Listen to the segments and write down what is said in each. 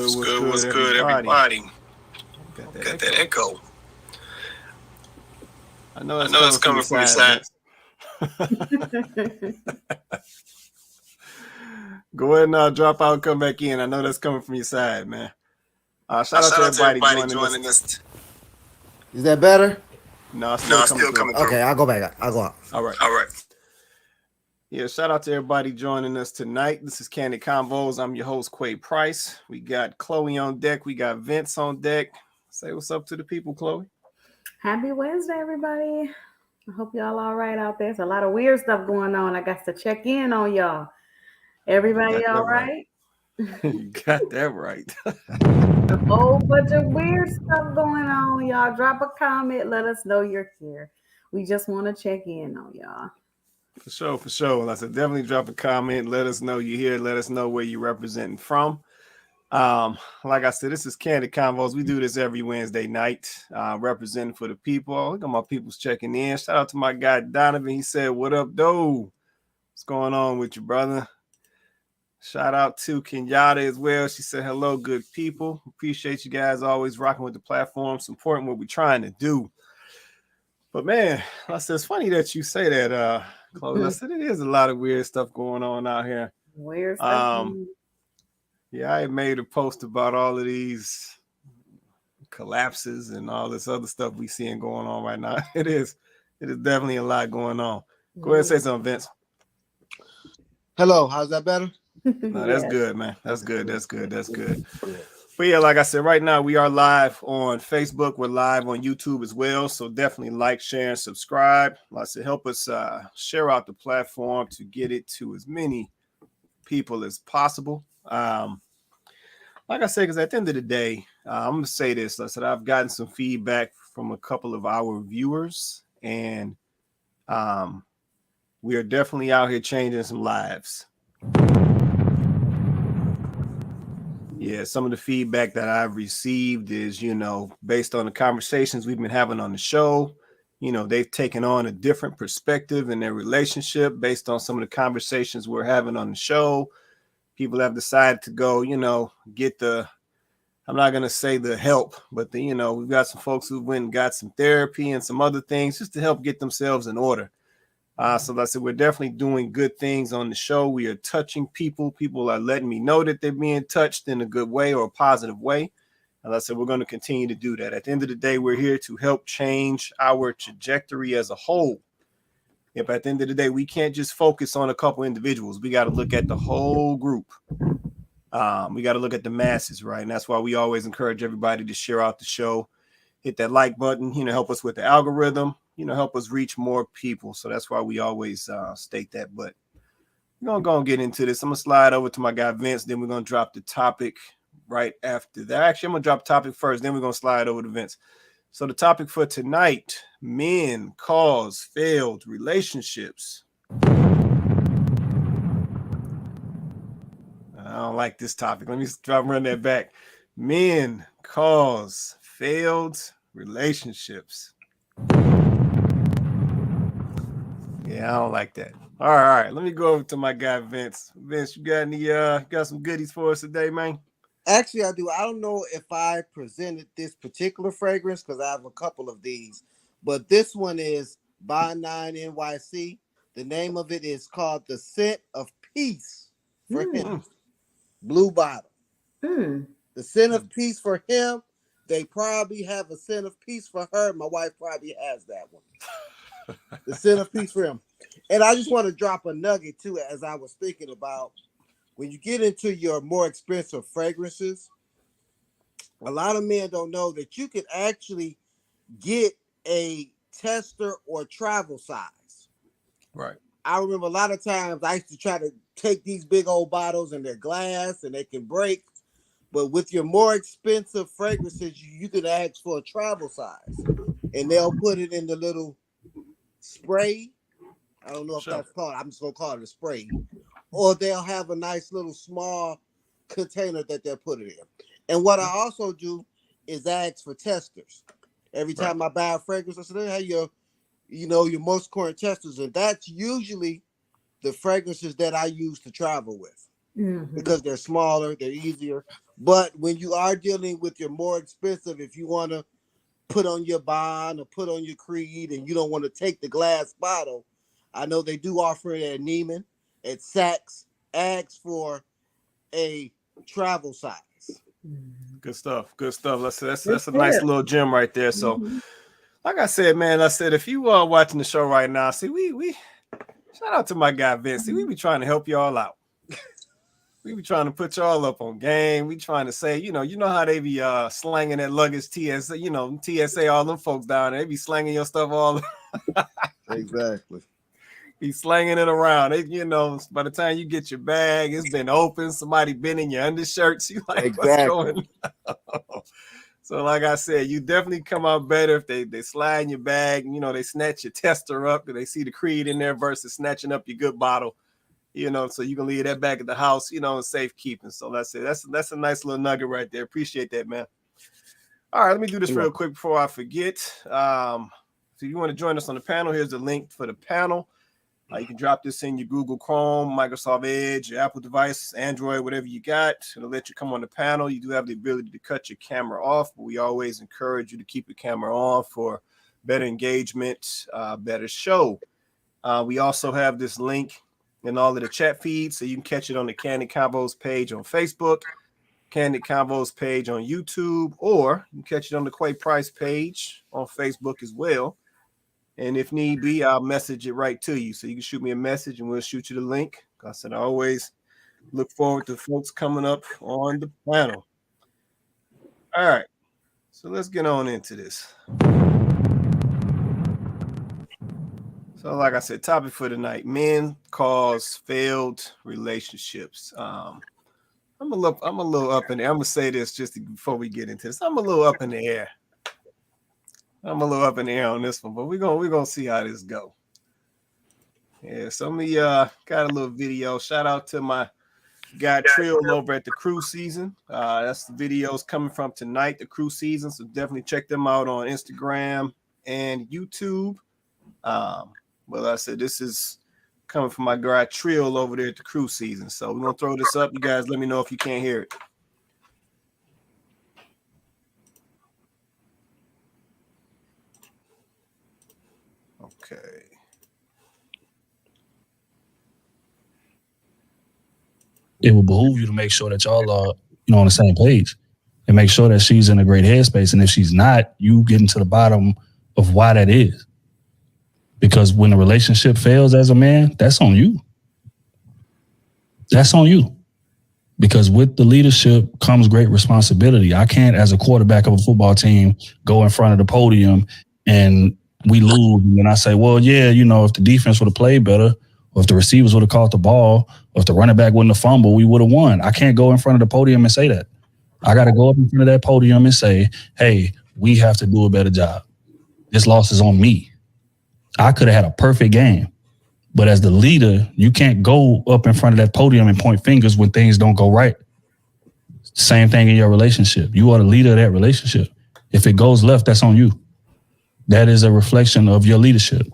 What's good, everybody? Got that echo. I know it's coming from your side. Go ahead and drop out and come back in. I know that's coming from your side, man. Shout out to everybody joining us. Is that better? No, still coming through. Okay, I'll go back. I'll go out. All right. Yeah, shout out to everybody joining us tonight. This is Kandid Konvos. I'm your host, Quay Price. We got Chloe on deck. We got Vince on deck. Say what's up to the people, Chloe. Happy Wednesday, everybody. I hope y'all all right out there. There's a lot of weird stuff going on. I got to check in on y'all. Everybody all right? You got that right. A whole bunch of weird stuff going on. Y'all drop a comment. Let us know you're here. We just want to check in on y'all. For sure. Like I said, definitely drop a comment. Let us know you're here. Let us know where you're representing from. Like I said, this is Kandid Konvos. We do this every Wednesday night, representing for the people. Look at my people's checking in. Shout out to my guy Donovan. He said, "What up, though? What's going on with you, brother?" Shout out to Kenyatta as well. She said, "Hello, good people. Appreciate you guys always rocking with the platform, supporting what we're trying to do." But man, I said, it's funny that you say that, Chloe. I said it is a lot of weird stuff going on out here. Weird stuff. Yeah, I made a post about all of these collapses and all this other stuff we seeing going on right now. It is definitely a lot going on. Go ahead and say something, Vince. Hello, how's that better? No, that's good, man. That's good. But yeah, like I said, right now we are live on Facebook. We're live on YouTube as well. So definitely like, share, and subscribe. Like I said, help us share out the platform to get it to as many people as possible. Like I said, because at the end of the day, I'm going to say this. I said I've gotten some feedback from a couple of our viewers, and we are definitely out here changing some lives. Yeah, some of the feedback that I've received is, based on the conversations we've been having on the show, they've taken on a different perspective in their relationship based on some of the conversations we're having on the show. People have decided to go, get I'm not going to say the help, but we've got some folks who went and got some therapy and some other things just to help get themselves in order. So like I said, we're definitely doing good things on the show. We are touching people. People are letting me know that they're being touched in a good way or a positive way. And like I said, we're going to continue to do that. At the end of the day, we're here to help change our trajectory as a whole. If at the end of the day, we can't just focus on a couple individuals. We got to look at the whole group. We got to look at the masses, right? And that's why we always encourage everybody to share out the show, hit that like button, help us with the algorithm, help us reach more people. So that's why we always state that. But we're going to go and get into this. I'm going to slide over to my guy Vince. Then we're going to drop the topic right after that. Actually, I'm going to drop the topic first. Then we're going to slide over to Vince. So the topic for tonight, men cause failed relationships. I don't like this topic. Let me run that back. Men cause failed relationships. Yeah, I don't like that. All right. Let me go over to my guy Vince. Vince, you got some goodies for us today, man? Actually, I do. I don't know if I presented this particular fragrance because I have a couple of these, but this one is by 9 NYC. The name of it is called The Scent of Peace for Him. Blue bottle. The Scent of Peace for Him. They probably have a Scent of Peace for her. My wife probably has that one. The Scent of Peace for Him. And I just want to drop a nugget too, as I was thinking about when you get into your more expensive fragrances, a lot of men don't know that you can actually get a tester or travel size. Right. I remember a lot of times I used to try to take these big old bottles and they're glass and they can break. But with your more expensive fragrances, you can ask for a travel size and they'll put it in the little spray. I don't know if that's called, I'm just going to call it a spray. Or they'll have a nice little small container that they'll put it in. And what I also do is ask for testers. Every time I buy a fragrance, I say, hey, your most current testers. And that's usually the fragrances that I use to travel with. because they're smaller, they're easier. But when you are dealing with your more expensive, if you want to put on your Bond or put on your Creed and you don't want to take the glass bottle, I know they do offer it at Neiman, at Saks. Ask for a travel size. Good stuff. Good stuff. That's a nice little gem right there. So, like I said, man, if you are watching the show right now, see, we shout out to my guy Vince. See, we be trying to help y'all out. We be trying to put y'all up on game. We trying to say, you know how they be slanging that luggage TSA, TSA, all them folks down there. They be slanging your stuff all. Exactly. Be slanging it around. By the time you get your bag, it's been open. Somebody been in your undershirts. You like, exactly. What's going on? So, like I said, you definitely come out better if they slide in your bag. They snatch your tester up and they see the Creed in there versus snatching up your good bottle. So you can leave that back at the house, in safekeeping. So that's it. That's a nice little nugget right there. Appreciate that, man. All right, let me do this real quick before I forget. So if you want to join us on the panel, here's the link for the panel. You can drop this in your Google Chrome, Microsoft Edge, your Apple device, Android, whatever you got. It'll let you come on the panel. You do have the ability to cut your camera off, but we always encourage you to keep your camera on for better engagement, better show. We also have this link in all of the chat feeds, so you can catch it on the Kandid Konvos page on Facebook, Kandid Konvos page on YouTube, or you can catch it on the Quay Price page on Facebook as well. And if need be, I'll message it right to you. So you can shoot me a message and we'll shoot you the link. I said I always look forward to folks coming up on the panel. All right. So let's get on into this. So like I said, topic for tonight, men cause failed relationships. I'm a little up in the air. I'm going to say this just before we get into this. I'm a little up in the air. I'm a little up in the air on this one, but we're gonna see how this go. Yeah, so me got a little video. Shout out to my guy Trill over at the Crew Season. That's the videos coming from tonight, the Crew Season. So definitely check them out on Instagram and YouTube. Well, I said this is coming from my guy Trill over there at the Crew Season. So we're gonna throw this up. You guys let me know if you can't hear it. Okay. It will behoove you to make sure that y'all are, on the same page and make sure that she's in a great headspace. And if she's not, you getting to the bottom of why that is. Because when a relationship fails as a man, that's on you. That's on you. Because with the leadership comes great responsibility. I can't, as a quarterback of a football team, go in front of the podium and we lose. And then I say, well, yeah, if the defense would have played better, or if the receivers would have caught the ball, or if the running back wouldn't have fumbled, we would have won. I can't go in front of the podium and say that. I got to go up in front of that podium and say, hey, we have to do a better job. This loss is on me. I could have had a perfect game. But as the leader, you can't go up in front of that podium and point fingers when things don't go right. Same thing in your relationship. You are the leader of that relationship. If it goes left, that's on you. That is a reflection of your leadership.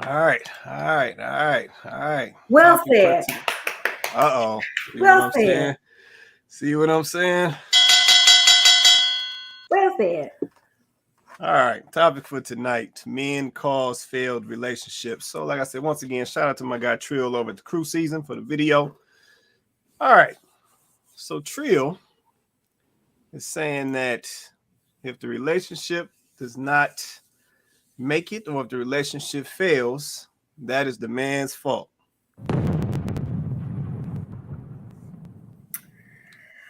All right. Well said. Uh-oh. Well said. See what I'm saying? Well said. All right. Topic for tonight. Men cause failed relationships. So like I said, once again, shout out to my guy Trill over at the Crew Season for the video. All right. So Trill is saying that if the relationship does not make it, or if the relationship fails, that is the man's fault.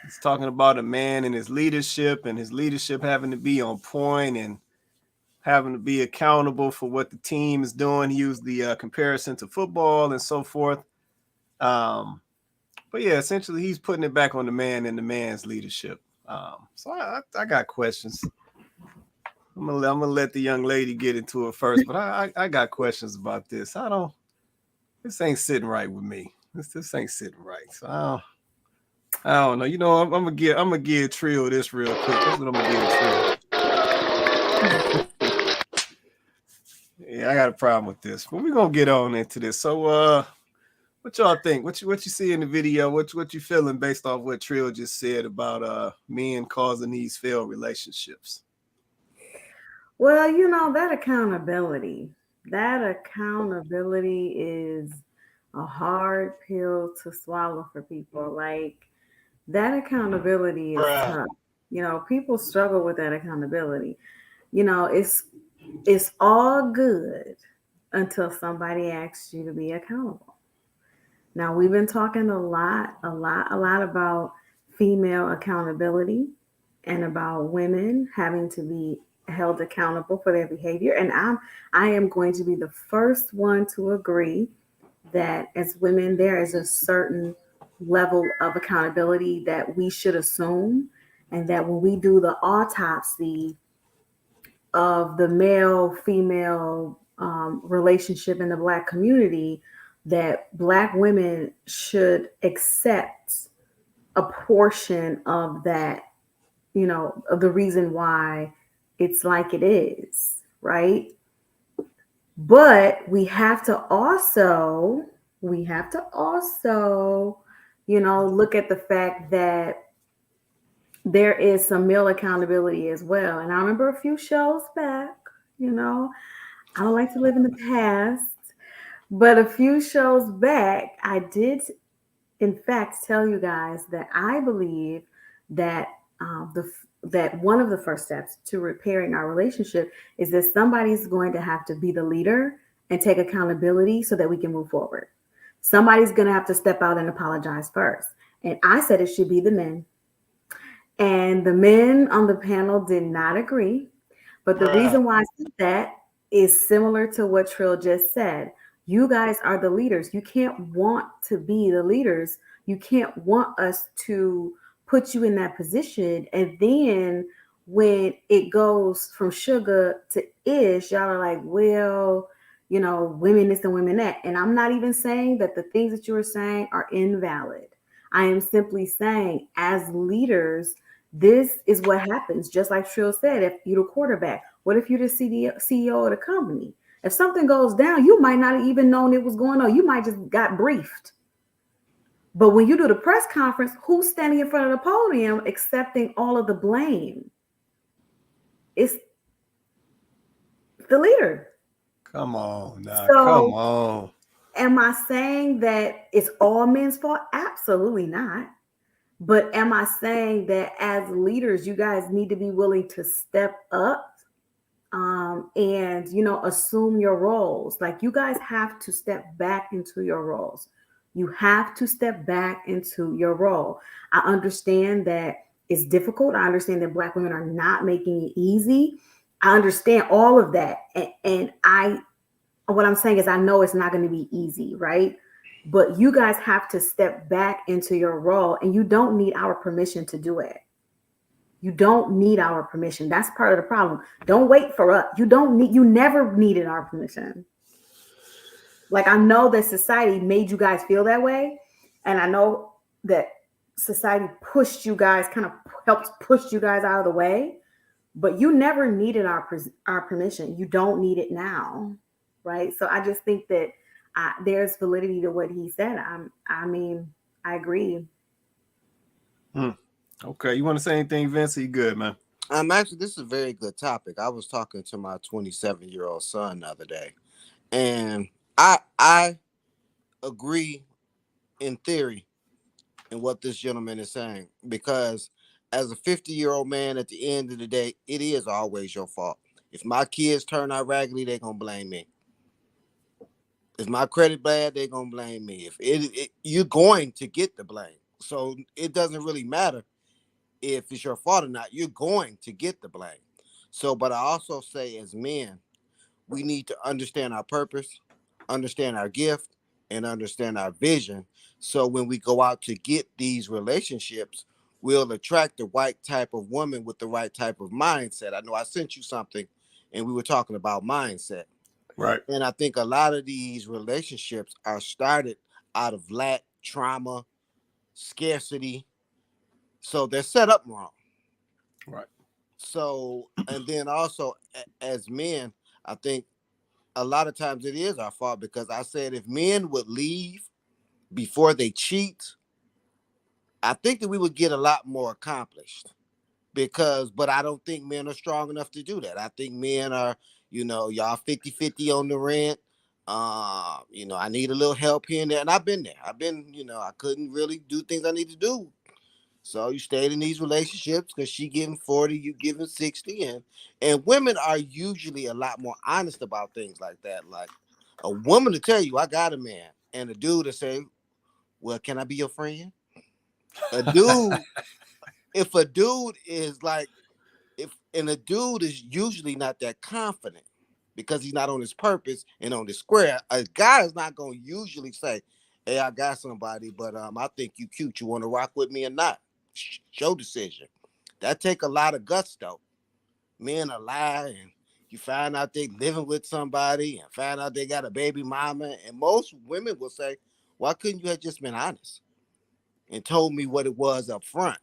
He's talking about a man and his leadership having to be on point and having to be accountable for what the team is doing. He used the comparison to football and so forth. But yeah, essentially he's putting it back on the man and the man's leadership. So I got questions. I'm gonna let the young lady get into it first, but I got questions about this. This ain't sitting right with me. This ain't sitting right. So I don't know. I'm gonna give Trill this real quick. That's what I'm gonna give Trill. Yeah, I got a problem with this. But we're gonna get on into this. So what y'all think? What you see in the video? What you feeling based off what Trill just said about men causing these failed relationships? Well, you know, that accountability is a hard pill to swallow for people. Like, that accountability is Bruh. tough. You know, people struggle with that accountability. You know, it's all good until somebody asks you to be accountable. Now, we've been talking a lot about female accountability and about women having to be held accountable for their behavior. And I am going to be the first one to agree that as women, there is a certain level of accountability that we should assume, and that when we do the autopsy of the male female relationship in the Black community, that Black women should accept a portion of that, you know, of the reason why it's like it is, right? But we have to also, you know, look at the fact that there is some male accountability as well. And I remember a few shows back, you know, I don't like to live in the past, but a few shows back, I did, in fact, tell you guys that I believe that that one of the first steps to repairing our relationship is that somebody's going to have to be the leader and take accountability so that we can move forward. Somebody's going to have to step out and apologize first. And I said it should be the men. And the men on the panel did not agree. But the Bruh. reason why I said that is similar to what Trill just said. You guys are the leaders. You can't want to be the leaders. You can't want us to put you in that position. And then when it goes from sugar to ish, y'all are like, well, you know, women this and women that. And I'm not even saying that the things that you are saying are invalid. I am simply saying, as leaders, this is what happens. Just like Trill said, if you're the quarterback, what if you're the CEO of the company? If something goes down, you might not have even known it was going on. You might just got briefed. But when you do the press conference, who's standing in front of the podium accepting all of the blame? It's the leader. Come on, now. So, Come on. am I saying that it's all men's fault? Absolutely not. But am I saying that as leaders, you guys need to be willing to step up and, you know, assume your roles? Like, you guys have to step back into your roles. You have to step back into your role. I understand that it's difficult. I understand that Black women are not making it easy. I understand all of that. And what I'm saying is, I know it's not going to be easy, right? But you guys have to step back into your role, and you don't need our permission to do it. You don't need our permission. That's part of the problem. Don't wait for us. You never needed our permission. Like, I know that society made you guys feel that way. And I know that society pushed you guys, kind of helped push you guys out of the way. But you never needed our permission. You don't need it now. Right. So I just think that there's validity to what he said. I mean, I agree. Okay, you want to say anything, Vince? You good, man? Actually, this is a very good topic. I was talking to my 27-year-old son the other day, and I agree in theory in what this gentleman is saying, because as a 50-year-old man, at the end of the day, it is always your fault. If my kids turn out raggedy, they're gonna blame me. If my credit bad, they're gonna blame me. If you're going to get the blame, so it doesn't really matter if it's your fault or not. You're going to get the blame. So, but I also say, as men, we need to understand our purpose, understand our gift, and understand our vision. So when we go out to get these relationships, we'll attract the right type of woman with the right type of mindset. I know I sent you something, and we were talking about mindset. Right. And I think a lot of these relationships are started out of lack, trauma, scarcity. So they're set up wrong. Right. So, and then also as men, I think a lot of times it is our fault, because I said if men would leave before they cheat, I think that we would get a lot more accomplished. But I don't think men are strong enough to do that. I think men are, y'all 50-50 on the rent. I need a little help here and there. And I've been there. I couldn't really do things I need to do. So you stayed in these relationships because she giving 40, you giving 60. And women are usually a lot more honest about things like that. Like a woman to tell you, I got a man, and a dude to say, well, can I be your friend? A dude, if a dude is like, and a dude is usually not that confident because he's not on his purpose and on the square. A guy is not going to usually say, hey, I got somebody, but I think you cute. You want to rock with me or not? Your decision. That take a lot of guts, though. Men are lying, and you find out they living with somebody and find out they got a baby mama. And most women will say, why couldn't you have just been honest and told me what it was up front?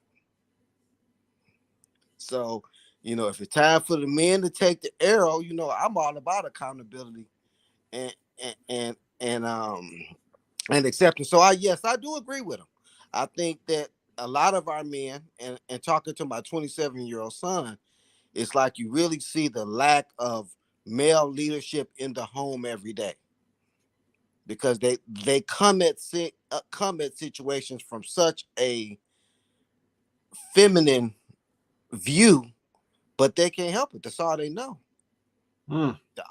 So, if it's time for the men to take the arrow, I'm all about accountability and and and and acceptance. So I do agree with him. I think that a lot of our men, and talking to my 27-year-old son, it's like you really see the lack of male leadership in the home every day, because they come at situations from such a feminine view, but they can't help it. That's all they know.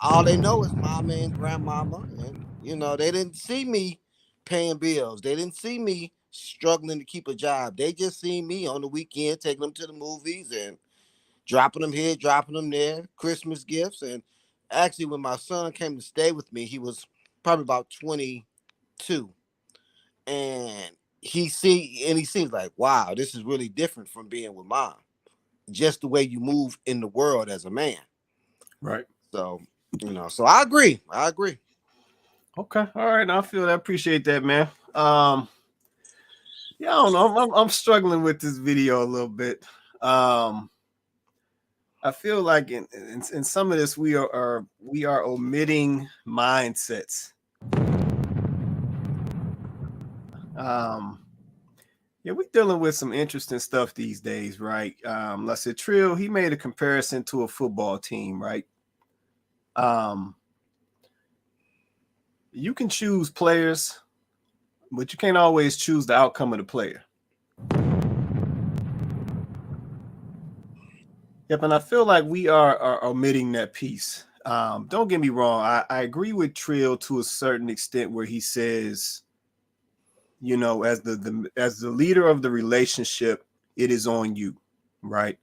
All they know is mama and grandmama, and they didn't see me paying bills. They didn't see me struggling to keep a job. They just see me on the weekend taking them to the movies and dropping them here, dropping them there, Christmas gifts. And actually, when my son came to stay with me, he was probably about 22, and he seems like, wow, this is really different from being with mom. Just the way you move in the world as a man. Right. So, so I agree. Okay. All right. I feel that. Appreciate that, man. Yeah, I don't know. I'm struggling with this video a little bit. I feel like in some of this we are omitting mindsets. Yeah, we're dealing with some interesting stuff these days, right? Let's say Trill, he made a comparison to a football team, right? You can choose players, but you can't always choose the outcome of the player. Yep, and I feel like we are omitting that piece. Don't get me wrong. I agree with Trill to a certain extent where he says, as the leader of the relationship, it is on you, right?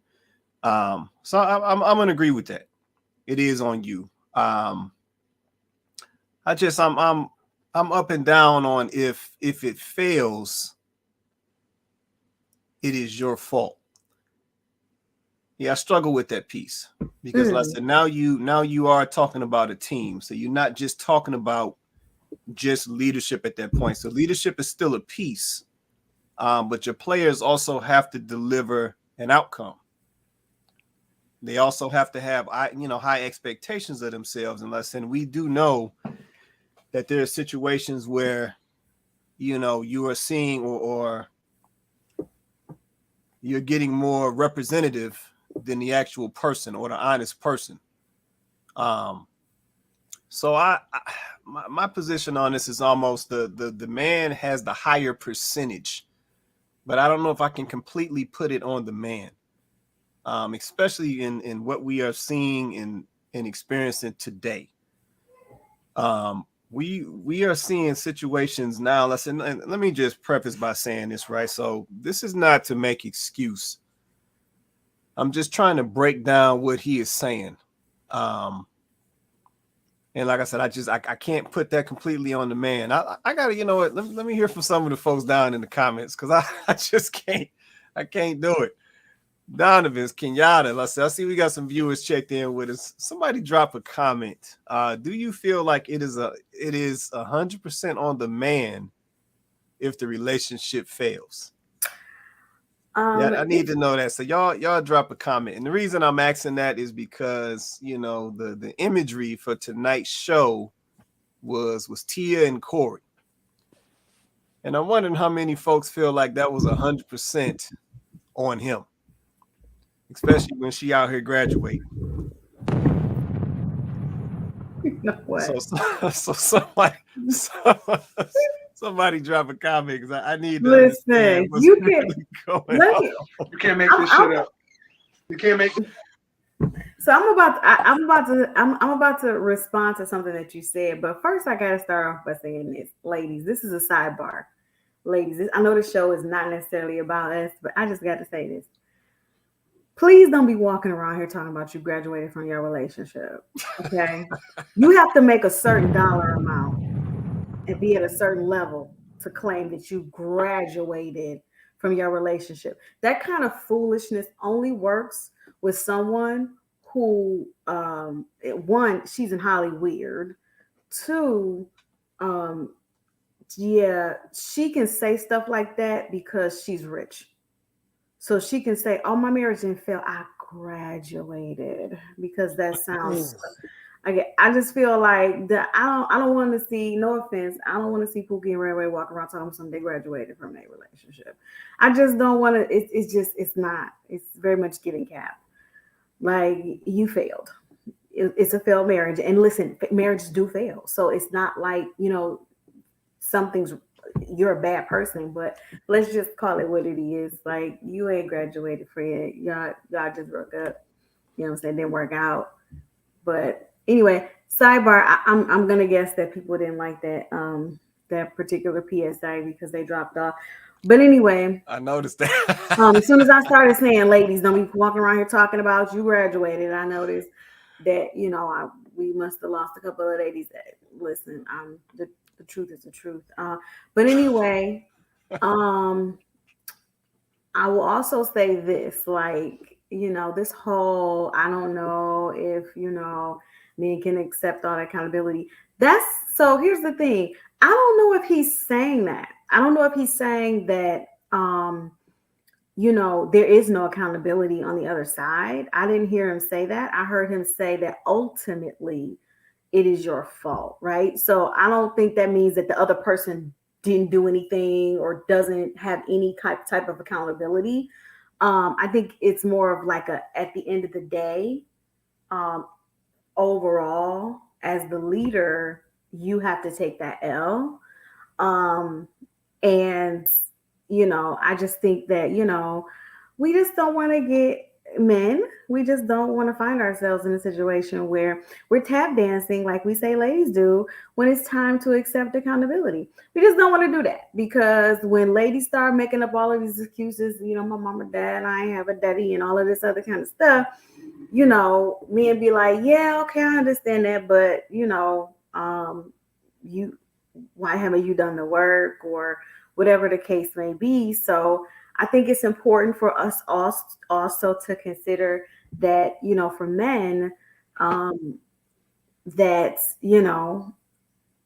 So I'm gonna agree with that. It is on you. I'm up and down on if it fails, it is your fault. Yeah, I struggle with that piece because like I said, now you are talking about a team. So you're not just talking about just leadership at that point. So leadership is still a piece, but your players also have to deliver an outcome. They also have to have high expectations of themselves. And we do know that there are situations where you are seeing or you're getting more representative than the actual person or the honest person. So my position on this is almost the man has the higher percentage, but I don't know if I can completely put it on the man, especially in what we are seeing and experiencing today. We are seeing situations now. Let me just preface by saying this, right? So this is not to make excuse. I'm just trying to break down what he is saying. And like I said, I can't put that completely on the man. I gotta, let me hear from some of the folks down in the comments, because I just can't. I can't do it. Donovan's Kenyatta. I see we got some viewers checked in with us. Somebody drop a comment. Do you feel like it is 100% on the man if the relationship fails? Yeah, I need to know that. So y'all drop a comment. And the reason I'm asking that is because, you know, the imagery for tonight's show was Tia and Corey. And I'm wondering how many folks feel like that was 100% on him, especially when she out here graduating. What? So somebody drop a comment because I need to Listen, understand what's you really can going on. You can't make this shit up. You can't make. So I'm about to respond to something that you said, but first I gotta start off by saying this, ladies. This is a sidebar, ladies. I know the show is not necessarily about us, but I just got to say this. Please don't be walking around here talking about you graduated from your relationship. Okay, you have to make a certain dollar amount and be at a certain level to claim that you graduated from your relationship. That kind of foolishness only works with someone who, one, she's in Holly weird. Two, yeah, she can say stuff like that because she's rich. So she can say, "Oh, my marriage didn't fail. I graduated," because that sounds. I just feel like that. I don't want to see. No offense. I don't want to see Pookie and Ray Ray walk around talking something they graduated from their relationship. I just don't want to. It's not. It's very much getting capped. Like, you failed. It's a failed marriage. And listen, marriages do fail. So it's not like, you're a bad person, but let's just call it what it is. Like, you ain't graduated, friend. Y'all just broke up. You know what I'm saying? Didn't work out. But anyway, sidebar. I'm gonna guess that people didn't like that particular PSI because they dropped off. But anyway, I noticed that. as soon as I started saying, "Ladies, don't be walking around here talking about you graduated," I noticed that we must have lost a couple of ladies. That listen, the truth is the truth. But anyway, I will also say this, like, this whole, I don't know if, men can accept all that accountability. So here's the thing. I don't know if he's saying that. I don't know if he's saying that, there is no accountability on the other side. I didn't hear him say that. I heard him say that ultimately it is your fault, right? So I don't think that means that the other person didn't do anything or doesn't have any type of accountability. I think it's more of like at the end of the day, overall, as the leader, you have to take that L. And, I just think that, we just don't want to get men. We just don't want to find ourselves in a situation where we're tap dancing like we say ladies do when it's time to accept accountability. We just don't want to do that, because when ladies start making up all of these excuses, my mom or dad, I ain't have a daddy, and all of this other kind of stuff, men be like, yeah, okay, I understand that, but why haven't you done the work, or whatever the case may be. So I think it's important for us also to consider that, for men, that,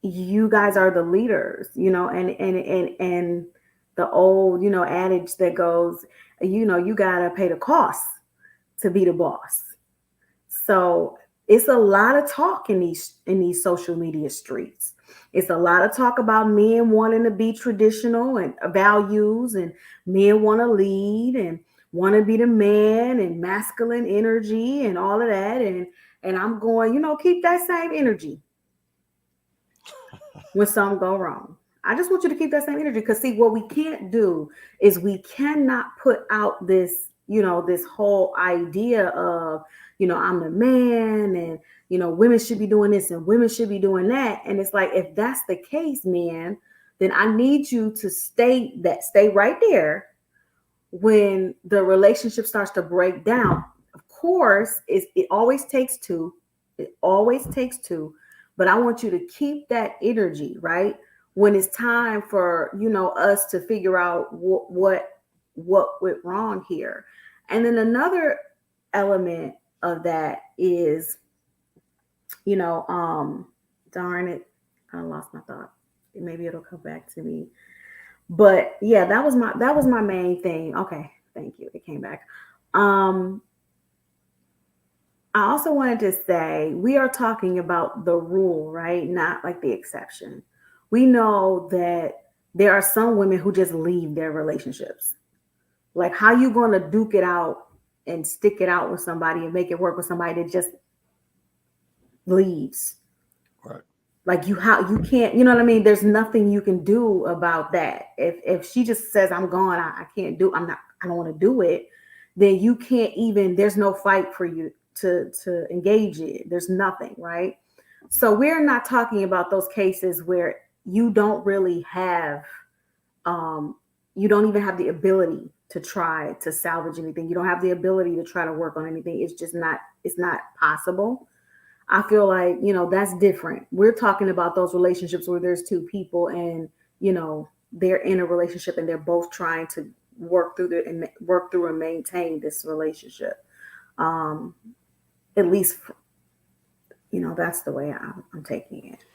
you guys are the leaders, and the old, adage that goes, you gotta pay the cost to be the boss. So it's a lot of talk in these social media streets. It's a lot of talk about men wanting to be traditional and values, and men want to lead and want to be the man and masculine energy and all of that. And I'm going, keep that same energy when something go wrong. I just want you to keep that same energy, because see, what we can't do is we cannot put out this, this whole idea of, I'm the man, and women should be doing this and women should be doing that. And it's like, if that's the case, man, then I need you to stay right there when the relationship starts to break down. Of course, it always takes two. It always takes two. But I want you to keep that energy, right? When it's time for, us to figure out what went wrong here. And then another element of that is, darn it, I lost my thought. Maybe it'll come back to me. But yeah, that was my main thing. Okay, Thank you. It came back. I also wanted to say we are talking about the rule, right? Not like the exception. We know that there are some women who just leave their relationships. Like, how you going to duke it out and stick it out with somebody and make it work with somebody that just leaves? Right. Like, you can't, you know what I mean? There's nothing you can do about that. If she just says, I'm gone, I can't do, I don't want to do it, then you can't even, there's no fight for you to engage in. There's nothing, right? So we're not talking about those cases where you don't really have, you don't even have the ability to try to salvage anything. You don't have the ability to try to work on anything. It's not possible. I feel like, that's different. We're talking about those relationships where there's two people and, they're in a relationship and they're both trying to work through and maintain this relationship. At least, that's the way I'm taking it.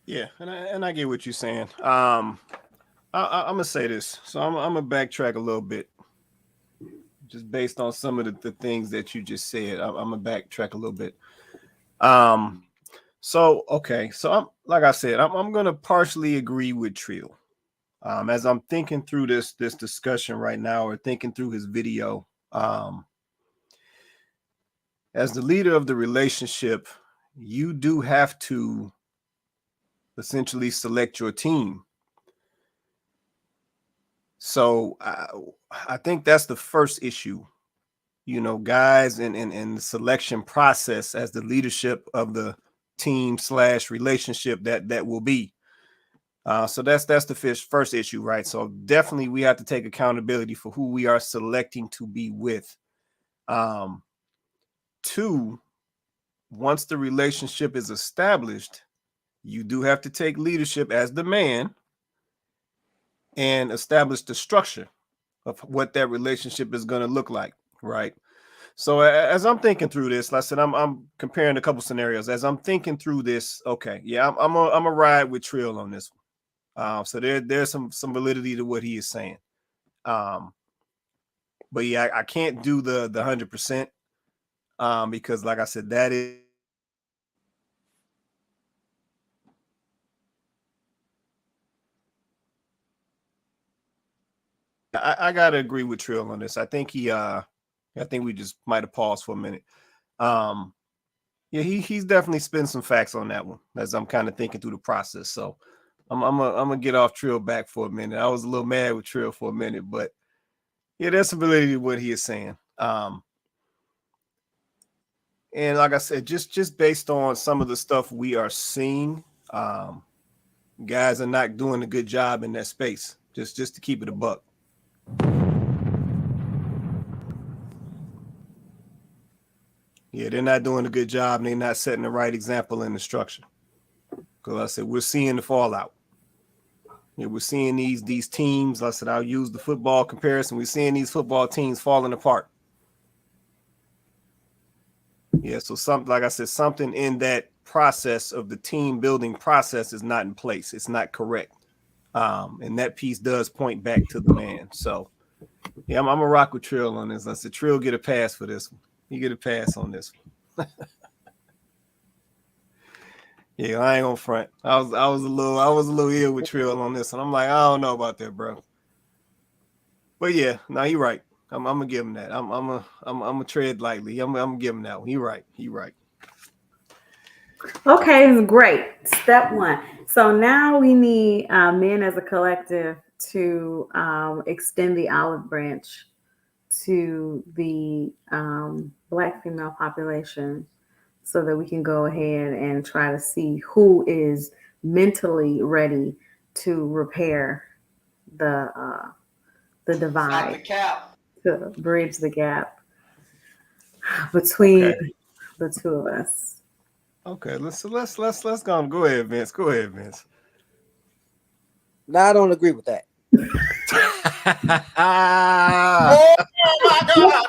Yeah. And I get what you're saying. I'm going to say this. So I'm going to backtrack a little bit. Just based on some of the things that you just said. I'm going to backtrack a little bit. So I'm like I said, I'm gonna partially agree with Trill. As I'm thinking through this discussion right now, or thinking through his video, as the leader of the relationship, you do have to essentially select your team. So I think that's the first issue, guys, in the selection process as the leadership of the team / relationship that will be. So that's the first issue, right? So definitely we have to take accountability for who we are selecting to be with. Two, once the relationship is established, you do have to take leadership as the man and establish the structure of what that relationship is going to look like, right? So as I'm thinking through this, like I said, I'm comparing a couple scenarios. As I'm thinking through this, okay, yeah, I'm a ride with Trill on this one. So there's some validity to what he is saying. But yeah, I can't do the 100% because, like I said, that is. I gotta agree with Trill on this. I think we just might have paused for a minute. Yeah, he's definitely spent some facts on that one as I'm kind of thinking through the process. So I'm gonna get off Trill back for a minute. I was a little mad with Trill for a minute, but yeah, there's some validity to what he is saying. And like I said, just based on some of the stuff we are seeing, guys are not doing a good job in that space. Just to keep it a buck. Yeah, they're not doing a good job, and they're not setting the right example in the structure. Because like I said, we're seeing the fallout. Yeah, we're seeing these teams. Like I said, I'll use the football comparison. We're seeing these football teams falling apart. Yeah, so like I said, something in that process of the team building process is not in place. It's not correct. And that piece does point back to the man. So yeah, I'm a rock with Trill on this. I said, Trill get a pass for this one. You get a pass on this one. Yeah, I ain't gonna front. I was a little ill with Trill on this one. I'm like, I don't know about that, bro. But yeah, no, he right. I'm gonna give him that. I'm gonna tread lightly. I'm gonna give him that one. He right. Okay, great. Step one. So now we need men as a collective to extend the olive branch to the Black female population so that we can go ahead and try to see who is mentally ready to repair the divide, to bridge the gap between the two of us. Okay, let's go. Go ahead, Vince. No, I don't agree with that. Oh my God!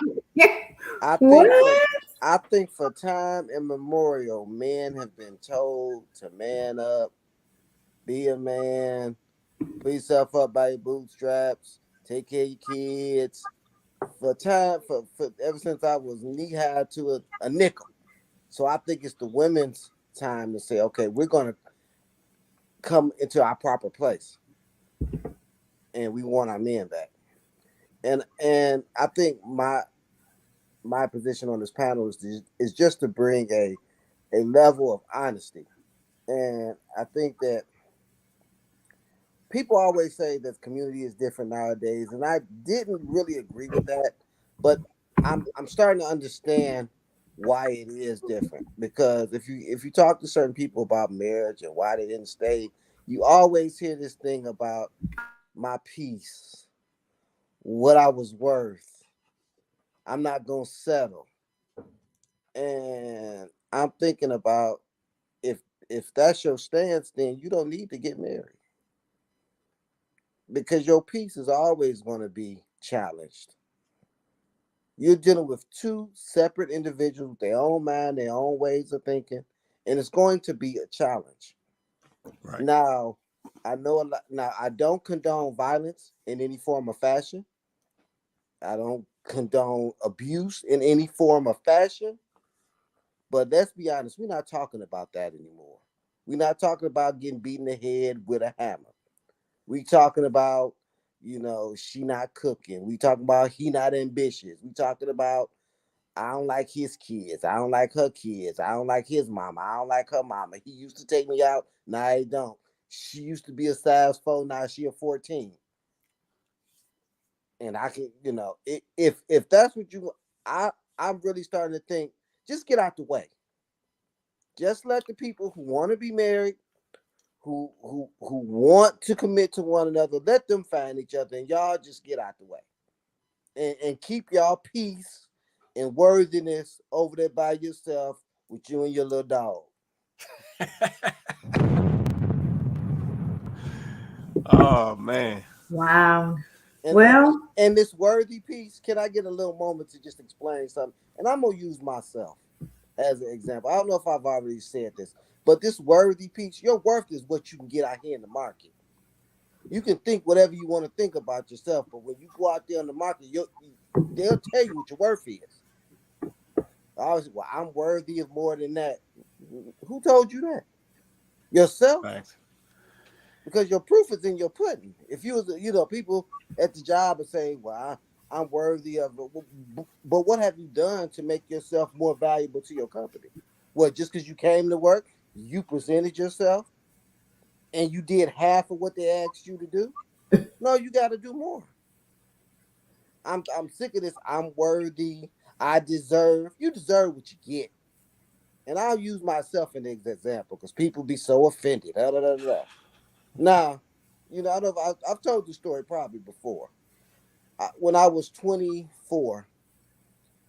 I think for time immemorial, men have been told to man up, be a man, pull yourself up by your bootstraps, take care of your kids, for ever since I was knee high to a nickel. So I think it's the women's time to say, okay, we're gonna come into our proper place, and we want our men back. And I think my position on this panel is just to bring a level of honesty. And I think that people always say that the community is different nowadays, and I didn't really agree with that, but I'm starting to understand why it is different. Because if you talk to certain people about marriage and why they didn't stay, you always hear this thing about my peace, what I was worth. I'm not gonna settle. And I'm thinking about, if if that's your stance, then you don't need to get married, because your peace is always going to be challenged. You're dealing with two separate individuals with their own mind, their own ways of thinking, and it's going to be a challenge. Right. Now, I know a lot. Now, I don't condone violence in any form or fashion. I don't condone abuse in any form or fashion. But let's be honest, we're not talking about that anymore. We're not talking about getting beaten in the head with a hammer. We talking about, she not cooking. We talking about he not ambitious. We talking about, I don't like his kids. I don't like her kids. I don't like his mama. I don't like her mama. He used to take me out. Now he don't. She used to be a size 4. Now she a 14. And I can, if that's what I'm really starting to think, just get out the way. Just let the people who want to be married, who want to commit to one another, let them find each other, and y'all just get out the way, and keep y'all peace and worthiness over there by yourself with you and your little dog. Oh man. Wow. And Well, and this worthy piece, can I get a little moment to just explain something? And I'm gonna use myself as an example. I don't know if I've already said this, but this worthy piece, your worth is what you can get out here in the market. You can think whatever you want to think about yourself, but when you go out there in the market, they'll tell you what your worth is. I always, well, I'm worthy of more than that. Who told you that? Yourself? Thanks. Because your proof is in your pudding. If you was, people at the job and say, well, I'm worthy of it. But what have you done to make yourself more valuable to your company? What, just because you came to work, you presented yourself and you did half of what they asked you to do? No, you got to do more. I'm sick of this. I'm worthy. I deserve. You deserve what you get. And I'll use myself in this example because people be so offended. Da, da, da, da. Now, I don't know if I've told the story probably before. When I was 24,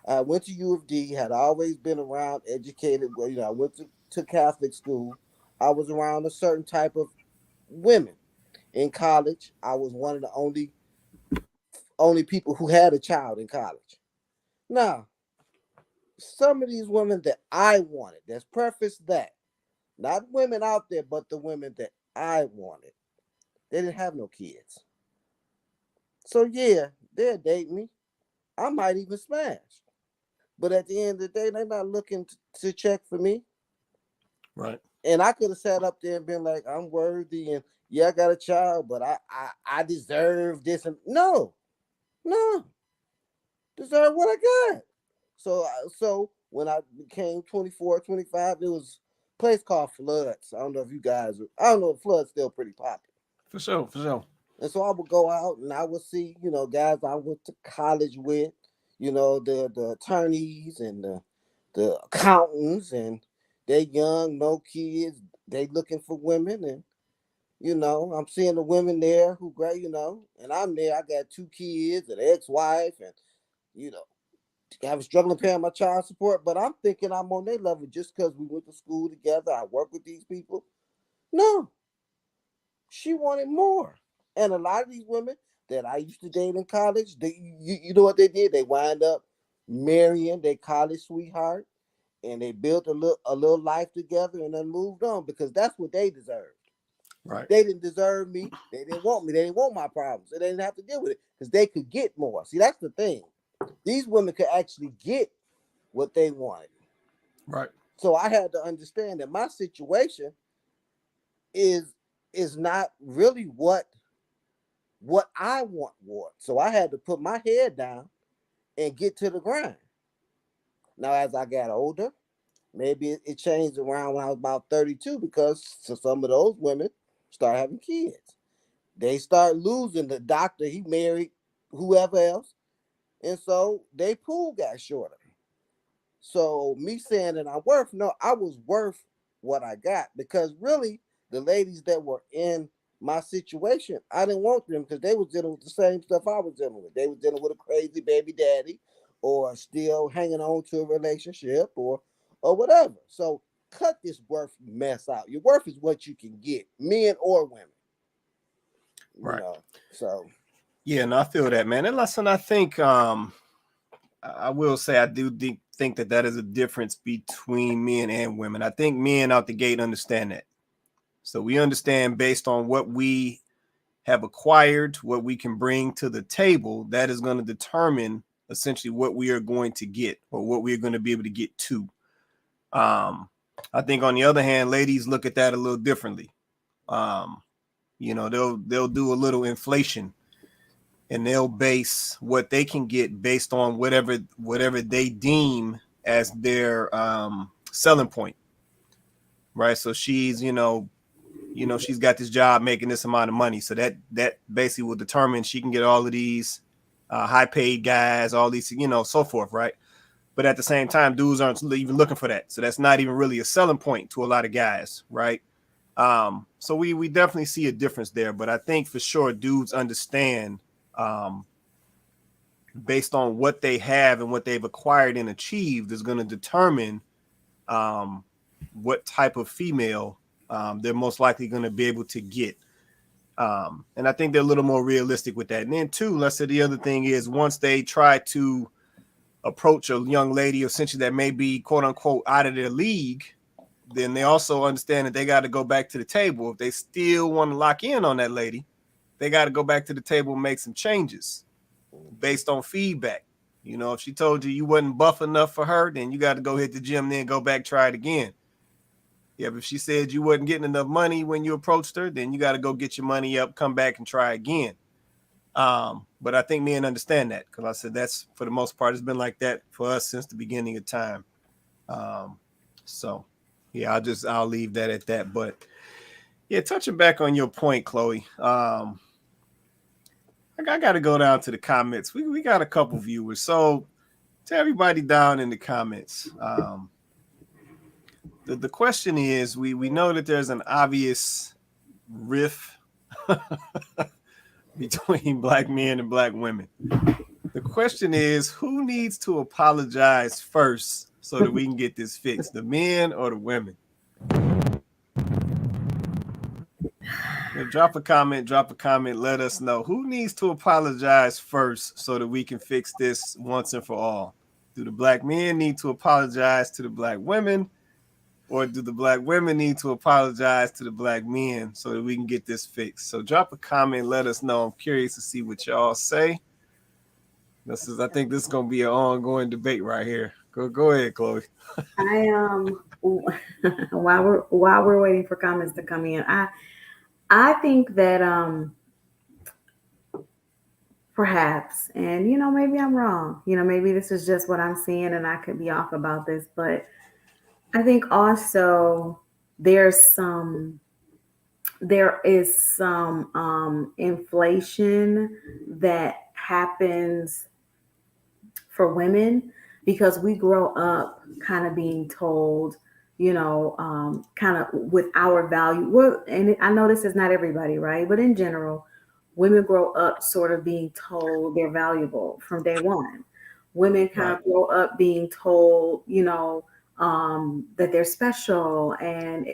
I went to U of D, had always been around educated. Well, I went to Catholic school. I was around a certain type of women. In college, I was one of the only people who had a child in college. Now, some of these women that I wanted, let's preface that, not women out there, but the women that I wanted, they didn't have no kids. So yeah, they'll date me. I might even smash. But at the end of the day, they're not looking to check for me. Right. And I could have sat up there and been like, I'm worthy, and yeah, I got a child, but I deserve this. And no, deserve what I got. So when I became 24, 25, it was a place called Floods. I don't know if you guys, I don't know if Floods still pretty popular. For sure. For sure. And so I would go out and I would see, guys I went to college with, the attorneys and the accountants, and they young, no kids, they looking for women. And, I'm seeing the women there who great, and I'm there. I got 2 kids, an ex-wife, and, you know, I was struggling paying my child support, but I'm thinking I'm on their level just because we went to school together. I work with these people. No, she wanted more. And a lot of these women that I used to date in college, you know what they did? They wind up marrying their college sweetheart, and they built a little life together and then moved on because that's what they deserved. Right. They didn't deserve me. They didn't want me. They didn't want my problems. So they didn't have to deal with it because they could get more. See, that's the thing. these women could actually get what they wanted. Right. So I had to understand that my situation is not really what I want. So I had to put my head down and get to the grind. Now, as I got older, maybe it changed around when I was about 32 because some of those women start having kids. They start losing the doctor. He married whoever else. And so they pool got shorter. So me saying that I was worth what I got, because really the ladies that were in my situation, I didn't want them because they was dealing with the same stuff I was dealing with. They was dealing with a crazy baby daddy, or still hanging on to a relationship, or whatever. So cut this worth mess out. Your worth is what you can get, men or women. Right. You know, so Yeah, no, I feel that, man. And listen, I think I will say I do think that is a difference between men and women. I think men out the gate understand that. So we understand, based on what we have acquired, what we can bring to the table, that is going to determine essentially what we are going to get, or what we are going to be able to get to. I think on the other hand, ladies look at that a little differently. They'll do a little inflation, and they'll base what they can get based on whatever they deem as their selling point. Right. So she's, she's got this job making this amount of money. So that basically will determine she can get all of these high paid guys, all these, so forth. Right. But at the same time, dudes aren't even looking for that. So that's not even really a selling point to a lot of guys. Right. So we definitely see a difference there. But I think for sure dudes understand, based on what they have and what they've acquired and achieved, is going to determine what type of female they're most likely going to be able to get. And I think they're a little more realistic with that. And then too, let's say the other thing is, once they try to approach a young lady essentially that may be quote unquote out of their league, then they also understand that they got to go back to the table. If they still want to lock in on that lady, they got to go back to the table and make some changes based on feedback. If she told you wasn't buff enough for her, then you got to go hit the gym, then go back, try it again. Yeah, but if she said you wasn't getting enough money when you approached her, then you got to go get your money up, come back and try again. But I think men understand that, because I said that's, for the most part, it's been like that for us since the beginning of time. So yeah, I'll leave that at that. But yeah, touching back on your point, Chloe, I got to go down to the comments. We got a couple viewers. So to everybody down in the comments, the question is, we know that there's an obvious rift between black men and black women. The question is, who needs to apologize first so that we can get this fixed, the men or the women? Drop a comment, let us know who needs to apologize first so that we can fix this once and for all. Do the black men need to apologize to the black women, or do the black women need to apologize to the black men so that we can get this fixed? So drop a comment, let us know. I'm curious to see what y'all say. I think this is going to be an ongoing debate right here. Go ahead, Chloe. While we're waiting for comments to come in, I think that perhaps, and maybe I'm wrong. Maybe this is just what I'm seeing, and I could be off about this, but I think also there is some inflation that happens for women, because we grow up kind of being told, kind of with our value. Well, and I know this is not everybody, right? But in general, women grow up sort of being told they're valuable from day one. Women kind of grow up being told, that they're special. And,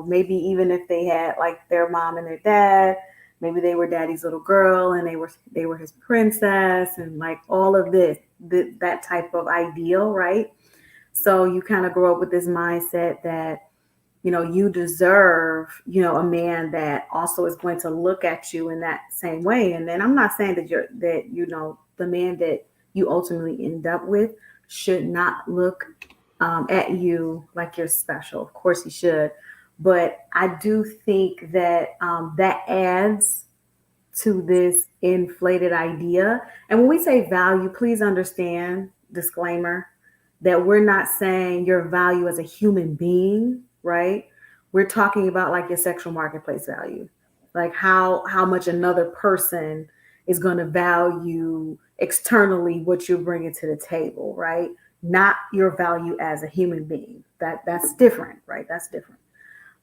maybe even if they had like their mom and their dad, maybe they were daddy's little girl and they were his princess, and like all of this, that type of ideal, right? So you kind of grow up with this mindset that, you deserve, a man that also is going to look at you in that same way. And then I'm not saying that the man that you ultimately end up with should not look at you like you're special. Of course, he should, but I do think that that adds to this inflated idea. And when we say value, please understand, disclaimer, that we're not saying your value as a human being, right? We're talking about like your sexual marketplace value, like how much another person is going to value externally what you're bringing to the table, right? Not your value as a human being. That's different, right? That's different.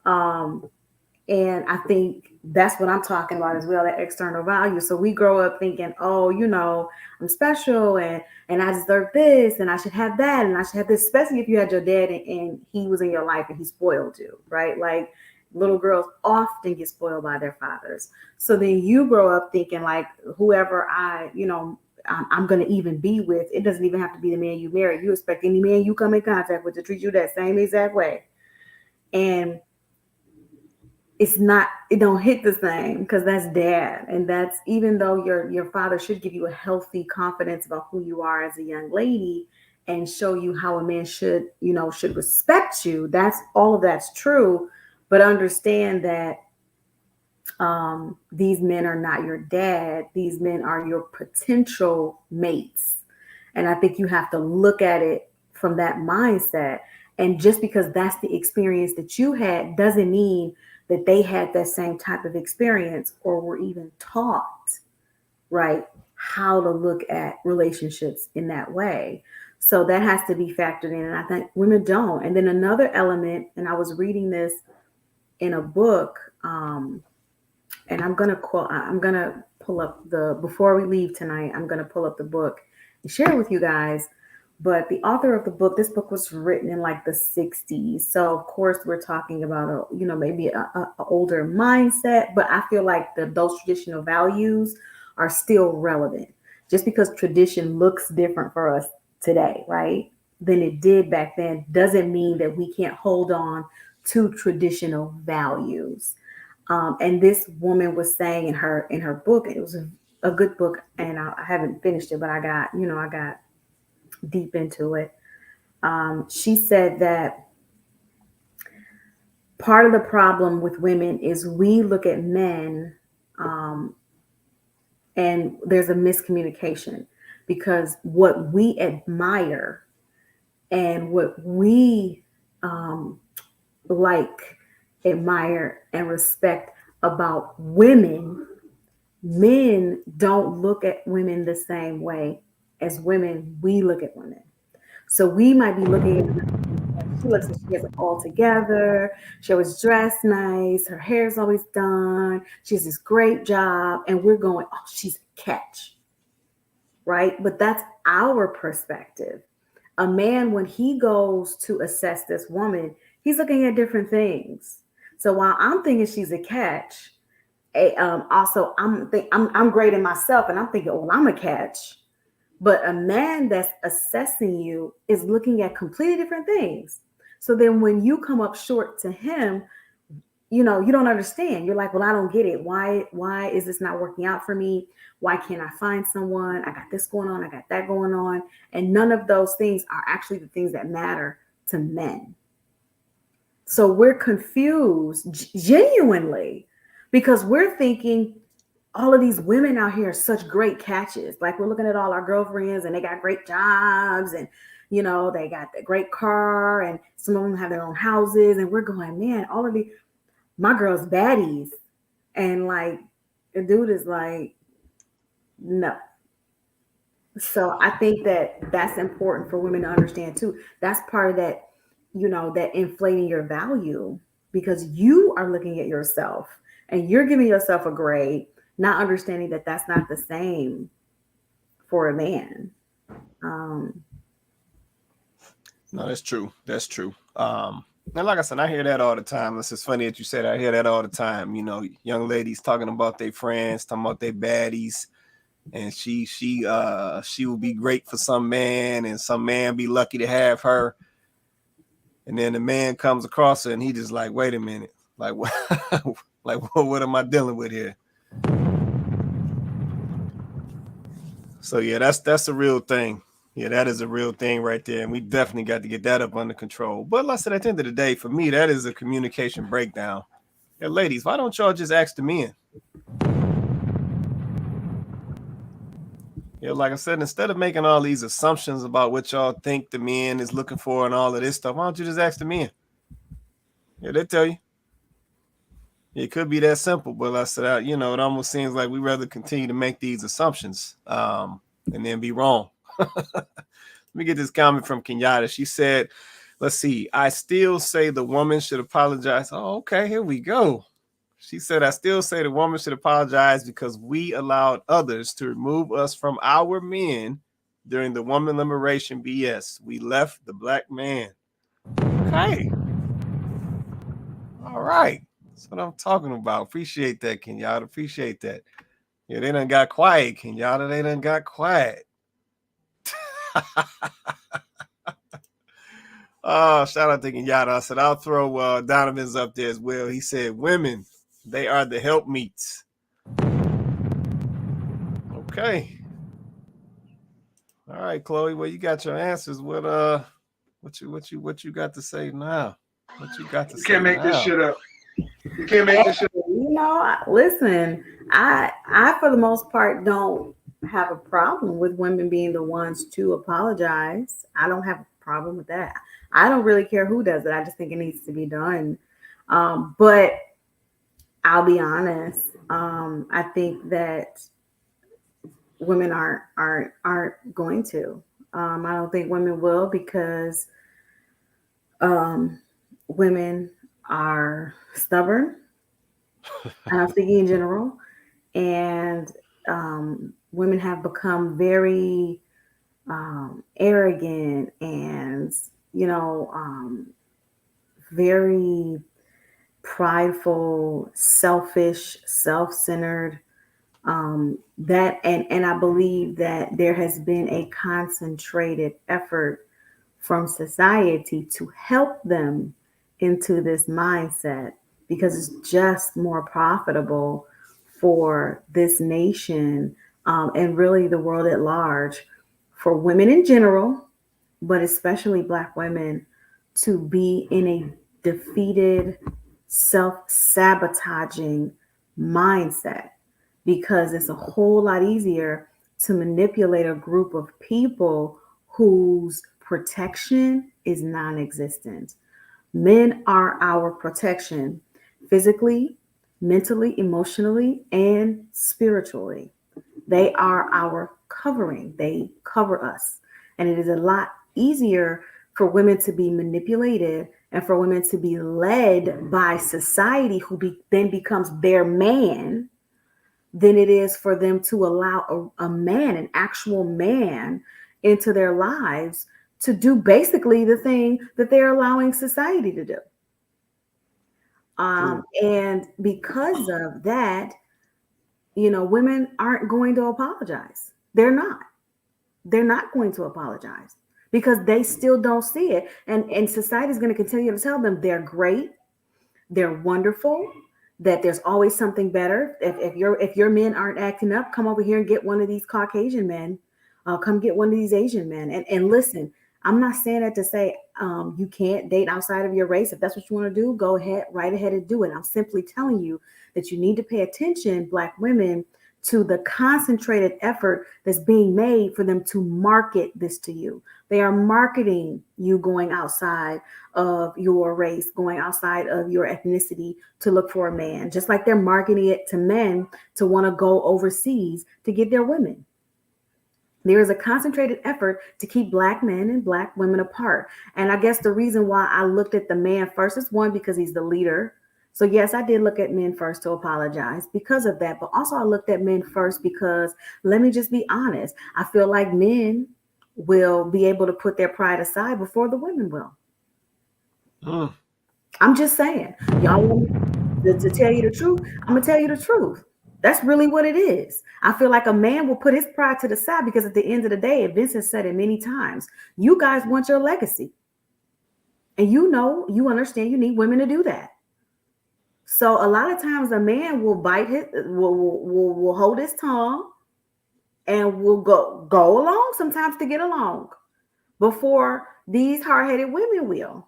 And I think that's what I'm talking about as well, that external value. So we grow up thinking, oh, I'm special and I deserve this and I should have that and I should have this, especially if you had your dad and he was in your life and he spoiled you, right? Like little girls often get spoiled by their fathers. So then you grow up thinking like whoever I'm going to even be with, it doesn't even have to be the man you marry. You expect any man you come in contact with to treat you that same exact way. And it don't hit the same because that's dad. And that's, even though your father should give you a healthy confidence about who you are as a young lady and show you how a man should respect you. All of that's true. But understand that these men are not your dad. These men are your potential mates. And I think you have to look at it from that mindset. And just because that's the experience that you had doesn't mean that they had that same type of experience or were even taught, right, how to look at relationships in that way. So that has to be factored in. And I think women don't. And then another element, and I was reading this in a book, and I'm going to pull up before we leave tonight, I'm going to pull up the book and share it with you guys. But the author of the book, this book was written in like the 60s. So of course we're talking about, maybe a older mindset, but I feel like those traditional values are still relevant. Just because tradition looks different for us today, right, than it did back then, doesn't mean that we can't hold on to traditional values. And this woman was saying in her book, it was a good book, and I haven't finished it, but I got deep into it. She said that part of the problem with women is we look at men and there's a miscommunication, because what we admire and what we admire and respect about women, men don't look at women the same way as women, we look at women. So we might be looking at her, she looks like she has it all together. She always dressed nice. Her hair's always done. She has this great job. And we're going, oh, she's a catch, right? But that's our perspective. A man, when he goes to assess this woman, he's looking at different things. So while I'm thinking she's a catch, also I'm great in myself and I'm thinking, well, I'm a catch. But a man that's assessing you is looking at completely different things. So then when you come up short to him, you don't understand. You're like, well, I don't get it. Why is this not working out for me? Why can't I find someone? I got this going on. I got that going on. And none of those things are actually the things that matter to men. So we're confused genuinely, because we're thinking all of these women out here are such great catches. Like, we're looking at all our girlfriends and they got great jobs and, they got the great car and some of them have their own houses. And we're going, man, all of these, my girl's baddies. And like, the dude is like, no. So I think that that's important for women to understand too. That's part of that, that inflating your value, because you are looking at yourself and you're giving yourself a grade, not understanding that that's not the same for a man. No, that's true. That's true. And like I said, I hear that all the time. It's just funny that you said I hear that all the time. Young ladies talking about their friends, talking about their baddies, and she will be great for some man, and some man be lucky to have her. And then the man comes across her, and he just like, wait a minute, like what? Like what am I dealing with here? So yeah, that's a real thing. Yeah, that is a real thing right there, and we definitely got to get that up under control. But like I said, at the end of the day, for me, that is a communication breakdown. Yeah, ladies, why don't y'all just ask the men? Yeah, like I said, instead of making all these assumptions about what y'all think the men is looking for and all of this stuff, why don't you just ask the men? Yeah, they tell you. It could be that simple, but like I said, it almost seems like we rather continue to make these assumptions and then be wrong. Let me get this comment from Kenyatta. She said, let's see, I still say the woman should apologize. Oh, okay, here we go. She said, I still say the woman should apologize because we allowed others to remove us from our men during the woman liberation BS. We left the black man. Okay. All right. That's what I'm talking about. Appreciate that, Kenyatta. Appreciate that. Yeah, they done got quiet, Kenyatta. They done got quiet. Oh, shout out to Kenyatta. I said, I'll throw Donovan's up there as well. He said, women, they are the helpmeets. Okay. All right, Chloe. Well, you got your answers. What you got to say now? What you got to say now? You can't make this shit up. You can't make this shit up. Listen, I for the most part don't have a problem with women being the ones to apologize. I don't have a problem with that. I don't really care who does it. I just think it needs to be done. But I'll be honest. I think that women aren't going to. I don't think women will because women are stubborn. I'm speaking in general, and women have become very arrogant and very prideful, selfish, self-centered. That and I believe that there has been a concentrated effort from society to help them into this mindset because it's just more profitable for this nation and really the world at large, for women in general, but especially Black women, to be in a defeated, self-sabotaging mindset, because it's a whole lot easier to manipulate a group of people whose protection is non-existent. Men are our protection physically, mentally, emotionally, and spiritually. They are our covering. They cover us. And it is a lot easier for women to be manipulated and for women to be led by society who then becomes their man than it is for them to allow a man, an actual man, into their lives to do basically the thing that they're allowing society to do. And because of that, women aren't going to apologize. They're not going to apologize because they still don't see it. And society is going to continue to tell them they're great, they're wonderful, that there's always something better. If your men aren't acting up, come over here and get one of these Caucasian men. Come get one of these Asian men. And listen, I'm not saying that to say you can't date outside of your race. If that's what you want to do, go ahead, right ahead and do it. I'm simply telling you that you need to pay attention, Black women, to the concentrated effort that's being made for them to market this to you. They are marketing you going outside of your race, going outside of your ethnicity to look for a man, just like they're marketing it to men to want to go overseas to get their women. There is a concentrated effort to keep Black men and Black women apart. And I guess the reason why I looked at the man first is one, because he's the leader. So yes, I did look at men first to apologize because of that. But also I looked at men first because, let me just be honest, I feel like men will be able to put their pride aside before the women will. I'm just saying, y'all want me to tell you the truth? I'm going to tell you the truth. That's really what it is. I feel like a man will put his pride to the side because at the end of the day, Vince has said it many times, you guys want your legacy. And you understand you need women to do that. So a lot of times a man will will hold his tongue and will go along sometimes to get along before these hard-headed women will.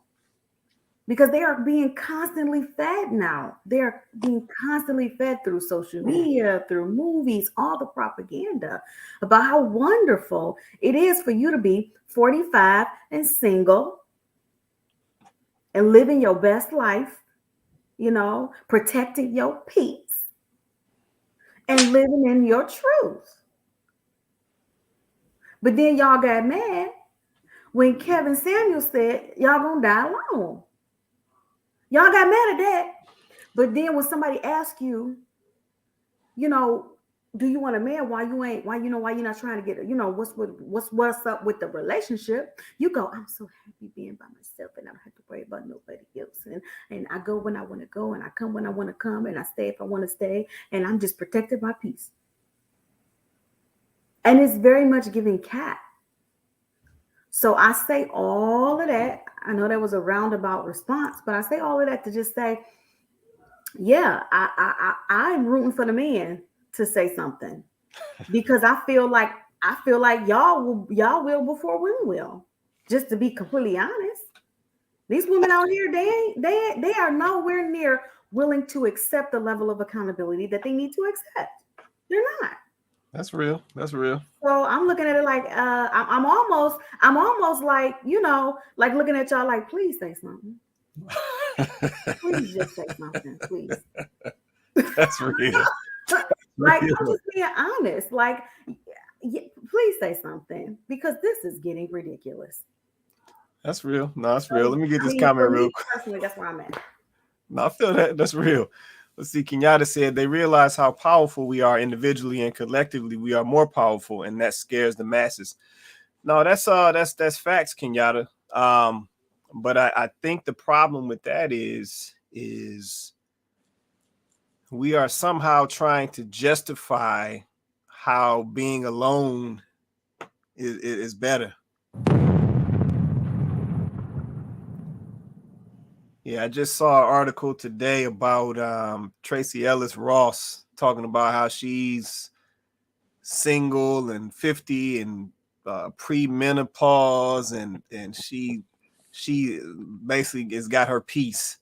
Because they are being constantly fed now. They're being constantly fed through social media, through movies, all the propaganda about how wonderful it is for you to be 45 and single and living your best life, protecting your peace and living in your truth. But then y'all got mad when Kevin Samuels said, y'all gonna die alone. Y'all got mad at that. But then when somebody asks you, do you want a man? Why you're not trying to get, what's up with the relationship? You go, I'm so happy being by myself and I don't have to worry about nobody else. And I go when I want to go and I come when I want to come and I stay if I want to stay and I'm just protected by peace. And it's very much giving cat. So I say all of that. I know that was a roundabout response, but I say all of that to just say, yeah, I'm rooting for the man to say something because I feel like y'all will before women will. Just to be completely honest, these women out here, they are nowhere near willing to accept the level of accountability that they need to accept. They're not. That's real. That's real. So I'm looking at it like I'm almost like like looking at y'all like, please say something. Please just say something, please. That's real. Like, I'm just being honest. Like, please say something because this is getting ridiculous. That's real. No, that's real. Let me get this comment real quick. Personally, that's where I'm at. No, I feel that. That's real. Let's see. Kenyatta said they realize how powerful we are individually and collectively. We are more powerful, and that scares the masses. No, that's facts, Kenyatta. But I think the problem with that is we are somehow trying to justify how being alone is better. Yeah, I just saw an article today about Tracy Ellis Ross talking about how she's single and 50 and pre-menopause and she basically has got her peace.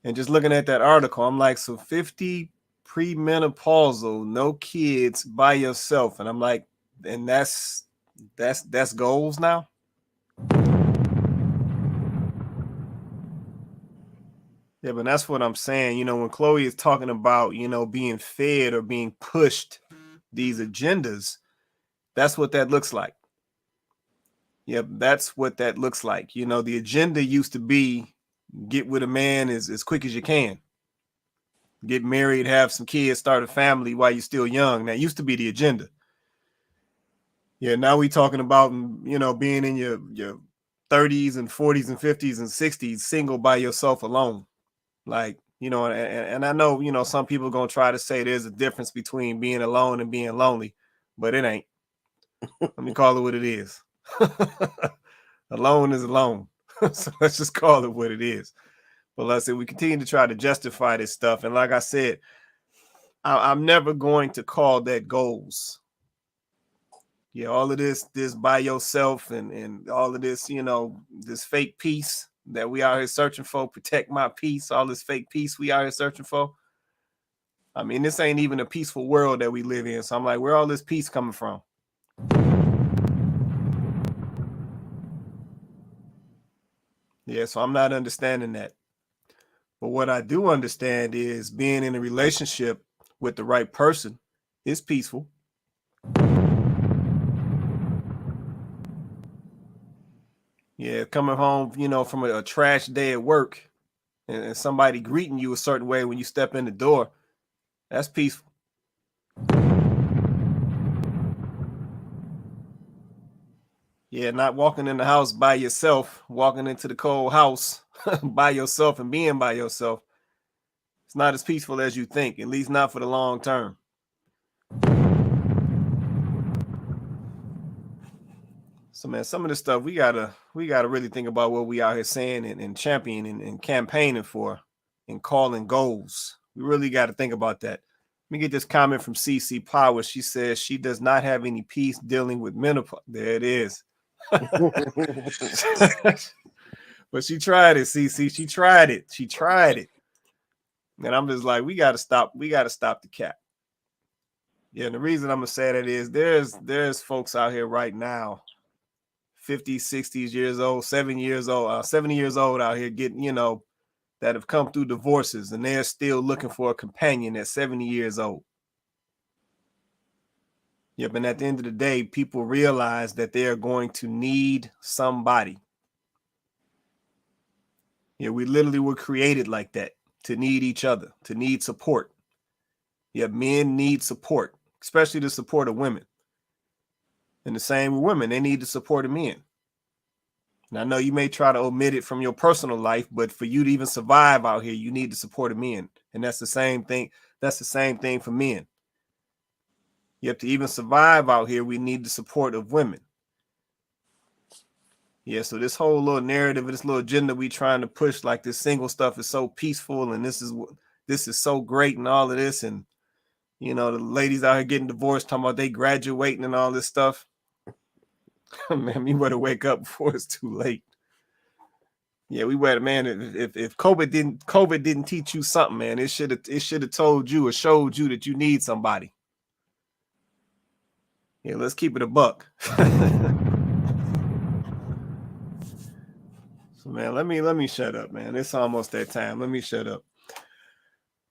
And just looking at that article, I'm like, so 50 pre-menopausal, no kids by yourself. And I'm like, and that's goals now. Yeah, but that's what I'm saying. When Chloe is talking about, being fed or being pushed these agendas, that's what that looks like. Yep, that's what that looks like. The agenda used to be get with a man as quick as you can. Get married, have some kids, start a family while you're still young. That used to be the agenda. Yeah, now we talking about, being in your 30s and 40s and 50s and 60s, single by yourself alone. Like, and I know, some people are going to try to say there's a difference between being alone and being lonely, but it ain't. Let me call it what it is. Alone is alone. So let's just call it what it is. But let's say we continue to try to justify this stuff. And like I said, I'm never going to call that goals. Yeah, all of this by yourself and all of this, this fake peace that we out here searching for, protect my peace, all this fake peace we out here searching for. I mean, this ain't even a peaceful world that we live in. So I'm like, where all this peace coming from? Yeah, so I'm not understanding that. But what I do understand is being in a relationship with the right person is peaceful. Yeah, coming home, from a trash day at work and somebody greeting you a certain way when you step in the door, that's peaceful. Yeah, not walking in the house by yourself, walking into the cold house by yourself and being by yourself. It's not as peaceful as you think, at least not for the long term. So, man, some of this stuff we gotta really think about what we out here saying and championing and campaigning for and calling goals. We really got to think about that. me get this comment from CC Power. She says she does not have any peace dealing with menopause. There it is. But she tried it, CC. She tried it. She tried it. And I'm just like, we gotta stop the cap. Yeah, and the reason I'm gonna say that is there's folks out here right now, 50s, 60s years old, 70 years old out here getting, that have come through divorces, and they're still looking for a companion at 70 years old. Yep, and at the end of the day, people realize that they are going to need somebody. Yeah, we literally were created like that, to need each other, to need support. Yeah, men need support, especially the support of women. And the same with women, they need the support of men. And I know you may try to omit it from your personal life, but for you to even survive out here, you need the support of men. And that's the same thing. That's the same thing for men. You have to even survive out here, we need the support of women. Yeah, so this whole little narrative, this little agenda we trying to push, like this single stuff is so peaceful and this is so great and all of this. And, the ladies out here getting divorced, talking about they graduating and all this stuff. Man, you better wake up before it's too late. Yeah, we better, man. If COVID didn't teach you something, man, it should have told you or showed you that you need somebody. Yeah, let's keep it a buck. So, man, let me shut up, man. It's almost that time. Let me shut up.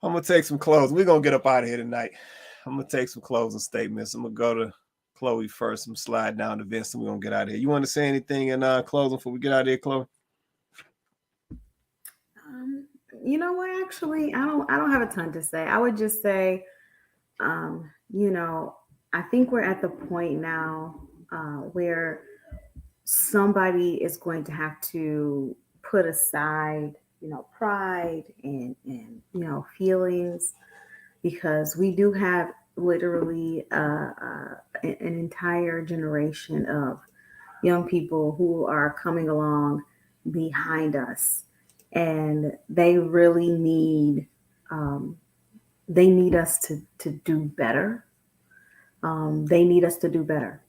I'm gonna take some clothes. We're gonna get up out of here tonight. I'm gonna take some closing statements. I'm gonna go to Chloe first. I'm slide down to Vince, and we're gonna get out of here. You want to say anything in closing before we get out of here, Chloe? You know what? Actually, I don't have a ton to say. I would just say, I think we're at the point now where somebody is going to have to put aside, pride and feelings, because we do have literally an entire generation of young people who are coming along behind us, and they really need us to do better. They need us to do better.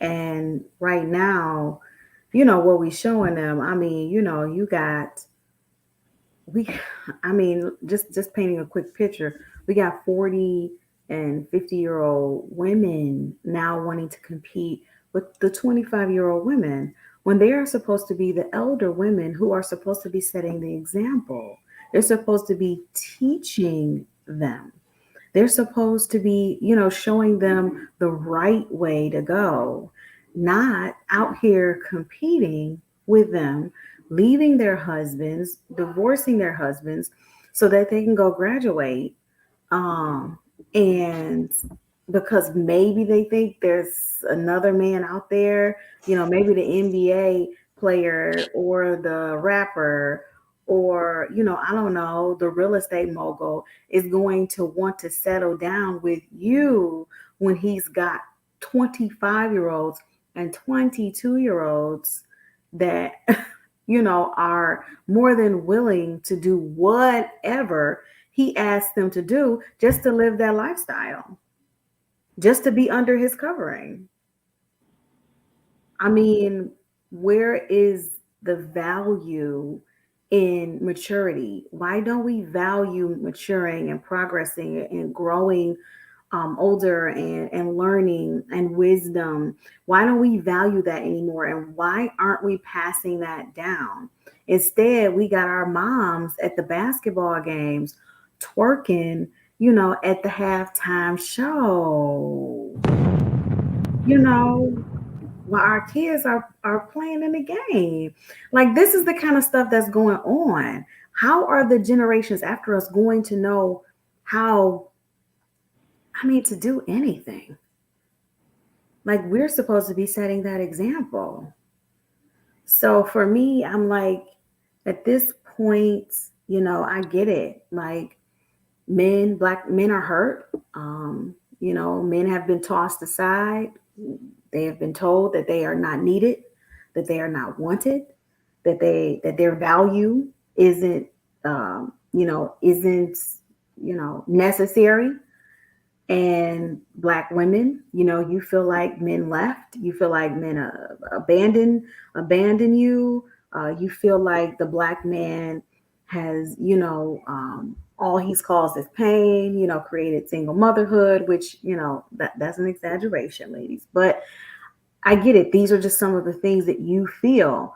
And right now, what we showing them, just painting a quick picture, we got 40 and 50-year-old women now wanting to compete with the 25-year-old women, when they are supposed to be the elder women who are supposed to be setting the example. They're supposed to be teaching them. They're supposed to be, showing them the right way to go, not out here competing with them, leaving their husbands, divorcing their husbands so that they can go graduate. And because maybe they think there's another man out there, maybe the NBA player or the rapper or, I don't know, the real estate mogul is going to want to settle down with you when he's got 25-year-olds and 22-year-olds that, are more than willing to do whatever he asks them to do just to live that lifestyle, just to be under his covering. I mean, where is the value in maturity? Why don't we value maturing and progressing and growing older and learning and wisdom? Why don't we value that anymore? And why aren't we passing that down? Instead, we got our moms at the basketball games twerking, at the halftime show, while our kids are playing in the game. Like, this is the kind of stuff that's going on. How are the generations after us going to know how, to do anything? Like, we're supposed to be setting that example. So for me, I'm like, at this point, I get it. Like, Black men are hurt. Men have been tossed aside. They have been told that they are not needed, that they are not wanted, that their value isn't necessary. And Black women, you feel like men left, you feel like men abandon you, you feel like the Black man has, all he's caused is pain, created single motherhood, which, that's an exaggeration, ladies, but I get it. These are just some of the things that you feel.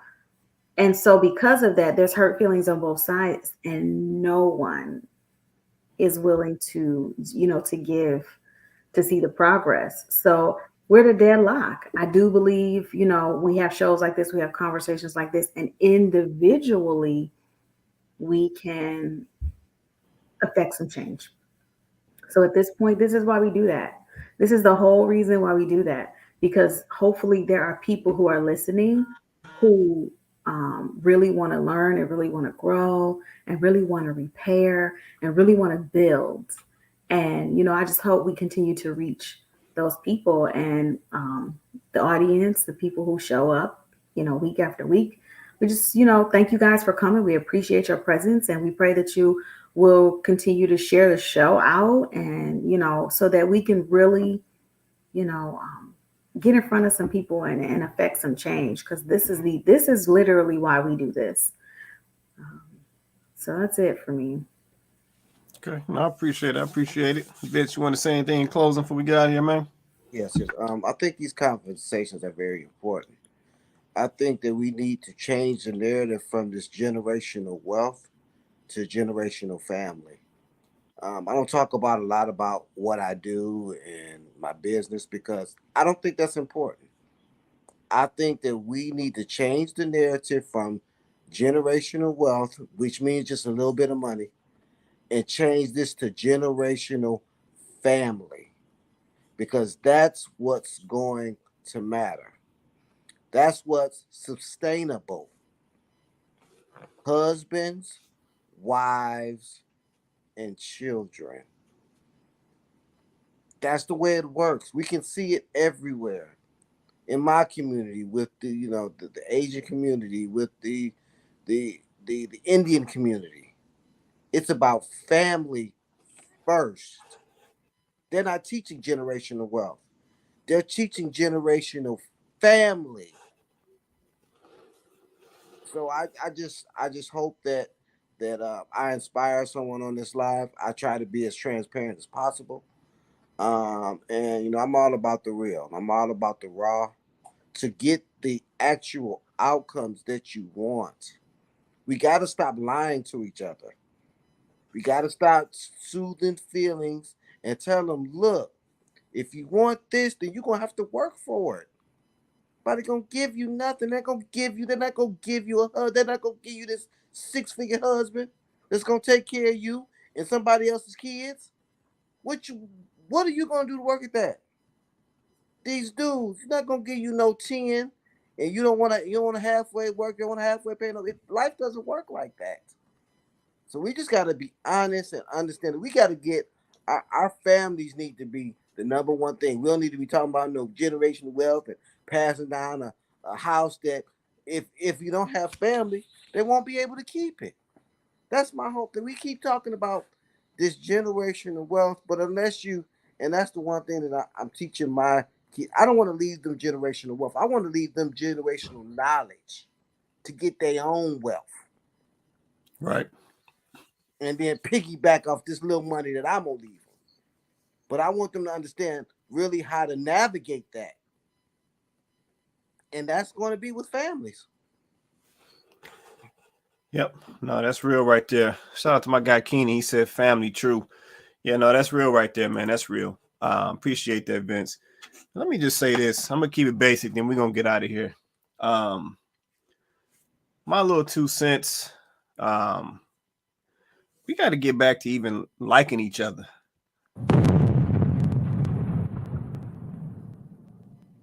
And so because of that, there's hurt feelings on both sides, and no one is willing to, to see the progress. So we're the deadlock. I do believe, we have shows like this, we have conversations like this, and individually we can affect some change. So at this point, this is why we do that. This is the whole reason why we do that, because hopefully there are people who are listening who really want to learn and really want to grow and really want to repair and really want to build. And, I just hope we continue to reach those people and the audience, the people who show up, week after week. We just, thank you guys for coming. We appreciate your presence, and we pray that you will continue to share the show out, and, so that we can really, get in front of some people and affect some change. Because this is literally why we do this. So that's it for me. Okay, no, I appreciate it. Vince, you want to say anything in closing before we get out of here, man? Yes. I think these conversations are very important. I think that we need to change the narrative from this generational wealth to generational family. I don't talk about a lot about what I do and my business because I don't think that's important. I think that we need to change the narrative from generational wealth, which means just a little bit of money, and change this to generational family, because that's what's going to matter. That's what's sustainable. Husbands, wives, and children. That's the way it works. We can see it everywhere. In my community, with the Asian community, with the Indian community. It's about family first. They're not teaching generational wealth. They're teaching generational family. So I just hope that I inspire someone on this live. I try to be as transparent as possible. And I'm all about the real. I'm all about the raw to get the actual outcomes that you want. We got to stop lying to each other. We got to stop soothing feelings and tell them, look, if you want this, then you're going to have to work for it. Nobody going to give you nothing. They're not going to give you a hug. They're not going to give you this 6-figure husband that's going to take care of you and somebody else's kids. What are you going to do to work at that? These dudes, you're not going to give you no 10, and you don't want to halfway work. You don't want to halfway pay. No, life doesn't work like that. So we just got to be honest and understand that we got to get our families need to be the number one thing. We don't need to be talking about no generational wealth and passing down a house that if you don't have family, they won't be able to keep it. That's my hope, that we keep talking about this generational wealth, but unless you, and that's the one thing that I'm teaching my kids, I don't want to leave them generational wealth. I want to leave them generational knowledge to get their own wealth. Right. And then piggyback off this little money that I'm gonna leave them. But I want them to understand really how to navigate that. And that's going to be with families. Yep. No, that's real right there. Shout out to my guy Keenan. He said family true. Yeah, no, that's real right there, man. That's real. Appreciate that, Vince. Let me just say this. I'm gonna keep it basic, then we're gonna get out of here. My little 2 cents. We got to get back to even liking each other.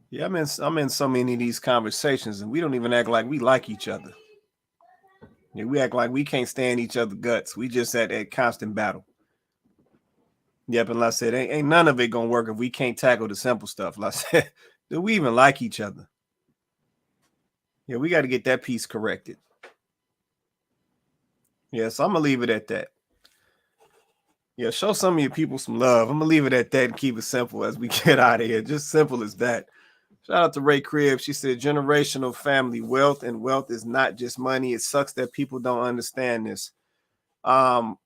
Yeah, I'm in so many of these conversations, and we don't even act like we like each other. Yeah, we act like we can't stand each other's guts. We just at that constant battle. Yep, and like I said, ain't none of it gonna work if we can't tackle the simple stuff. Like I said, do we even like each other? Yeah, we got to get that piece corrected. Yeah, so I'm gonna leave it at that. Yeah, show some of your people some love. I'm gonna leave it at that and keep it simple as we get out of here. Just simple as that. Shout out to Ray Cribb. She said generational family wealth, and wealth is not just money. It sucks that people don't understand this. So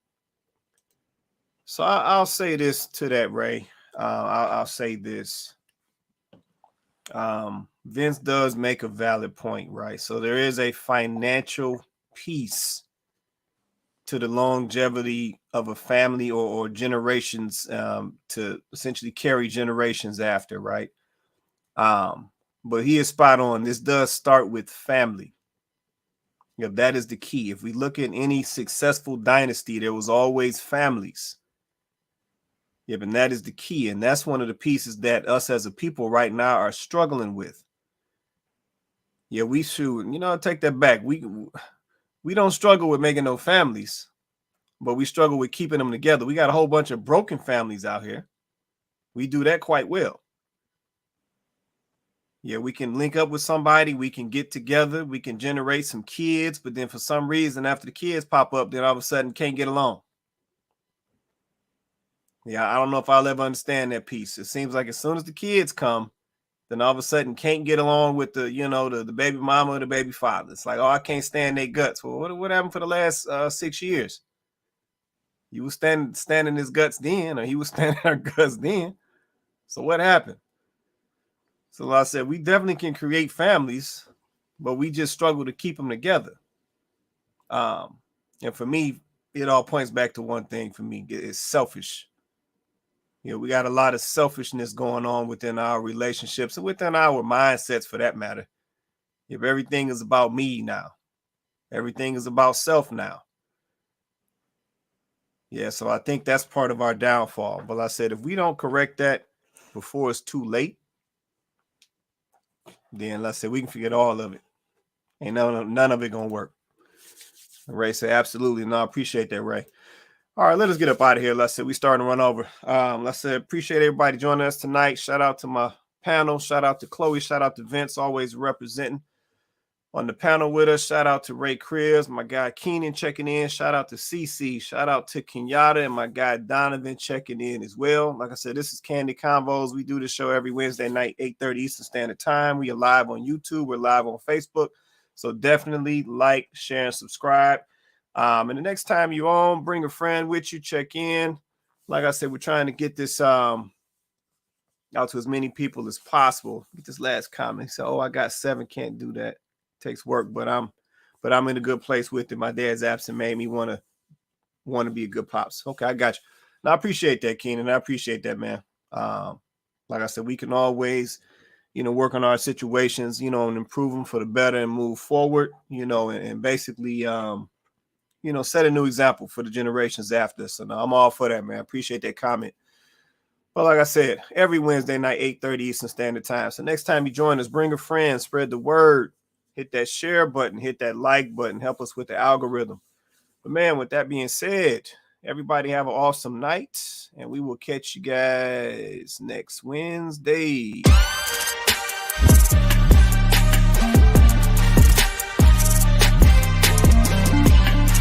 I'll say this to that, Ray. I'll say this. Vince does make a valid point, right? So there is a financial piece to the longevity of a family or generations, to essentially carry generations after, right? But he is spot on. This does start with family. Yeah, that is the key. If we look at any successful dynasty, there was always families. Yeah, and that is the key. And that's one of the pieces that us as a people right now are struggling with. Yeah, we should, take that back. We don't struggle with making no families, but we struggle with keeping them together. We got a whole bunch of broken families out here. We do that quite well. Yeah, we can link up with somebody, we can get together, we can generate some kids, but then for some reason, after the kids pop up, then all of a sudden can't get along. Yeah, I don't know if I'll ever understand that piece. It seems like as soon as the kids come, then all of a sudden can't get along with the baby mama or the baby father. It's like, oh, I can't stand their guts. Well, what happened for the last 6 years? You was standing his guts then, or he was standing our guts then. So what happened? So like I said, we definitely can create families, but we just struggle to keep them together. And for me, it all points back to one thing for me. It's selfish. We got a lot of selfishness going on within our relationships and within our mindsets for that matter. If everything is about me now, everything is about self now. Yeah, so I think that's part of our downfall. But like I said, if we don't correct that before it's too late, then let's say we can forget all of it. Ain't none of it gonna work. Ray said, absolutely. No, I appreciate that, Ray. All right, let us get up out of here. Let's say we starting to run over. Let's say appreciate everybody joining us tonight. Shout out to my panel. Shout out to Chloe. Shout out to Vince, always representing on the panel with us. Shout out to Ray Cribbs, my guy Keenan checking in. Shout out to CC. Shout out to Kenyatta and my guy Donovan checking in as well. Like I said, this is Kandid Konvos. We do the show every Wednesday night, 8:30 Eastern Standard Time. We are live on YouTube. We're live on Facebook. So definitely like, share, and subscribe. And the next time you're on, bring a friend with you, check in. Like I said, we're trying to get this out to as many people as possible. Get this last comment. So, oh, I got 7, can't do that. Takes work, but I'm in a good place with it. My dad's absent made me want to be a good pops. Okay, I got you. And I appreciate that, Keenan. I appreciate that, man. Like I said, we can always, work on our situations, and improve them for the better and move forward, and basically, set a new example for the generations after us. So no, I'm all for that, man. I appreciate that comment. But like I said, every Wednesday night, 8:30 Eastern Standard Time. So next time you join us, bring a friend, spread the word, hit that share button, hit that like button, help us with the algorithm. But man, with that being said, everybody have an awesome night, and we will catch you guys next Wednesday.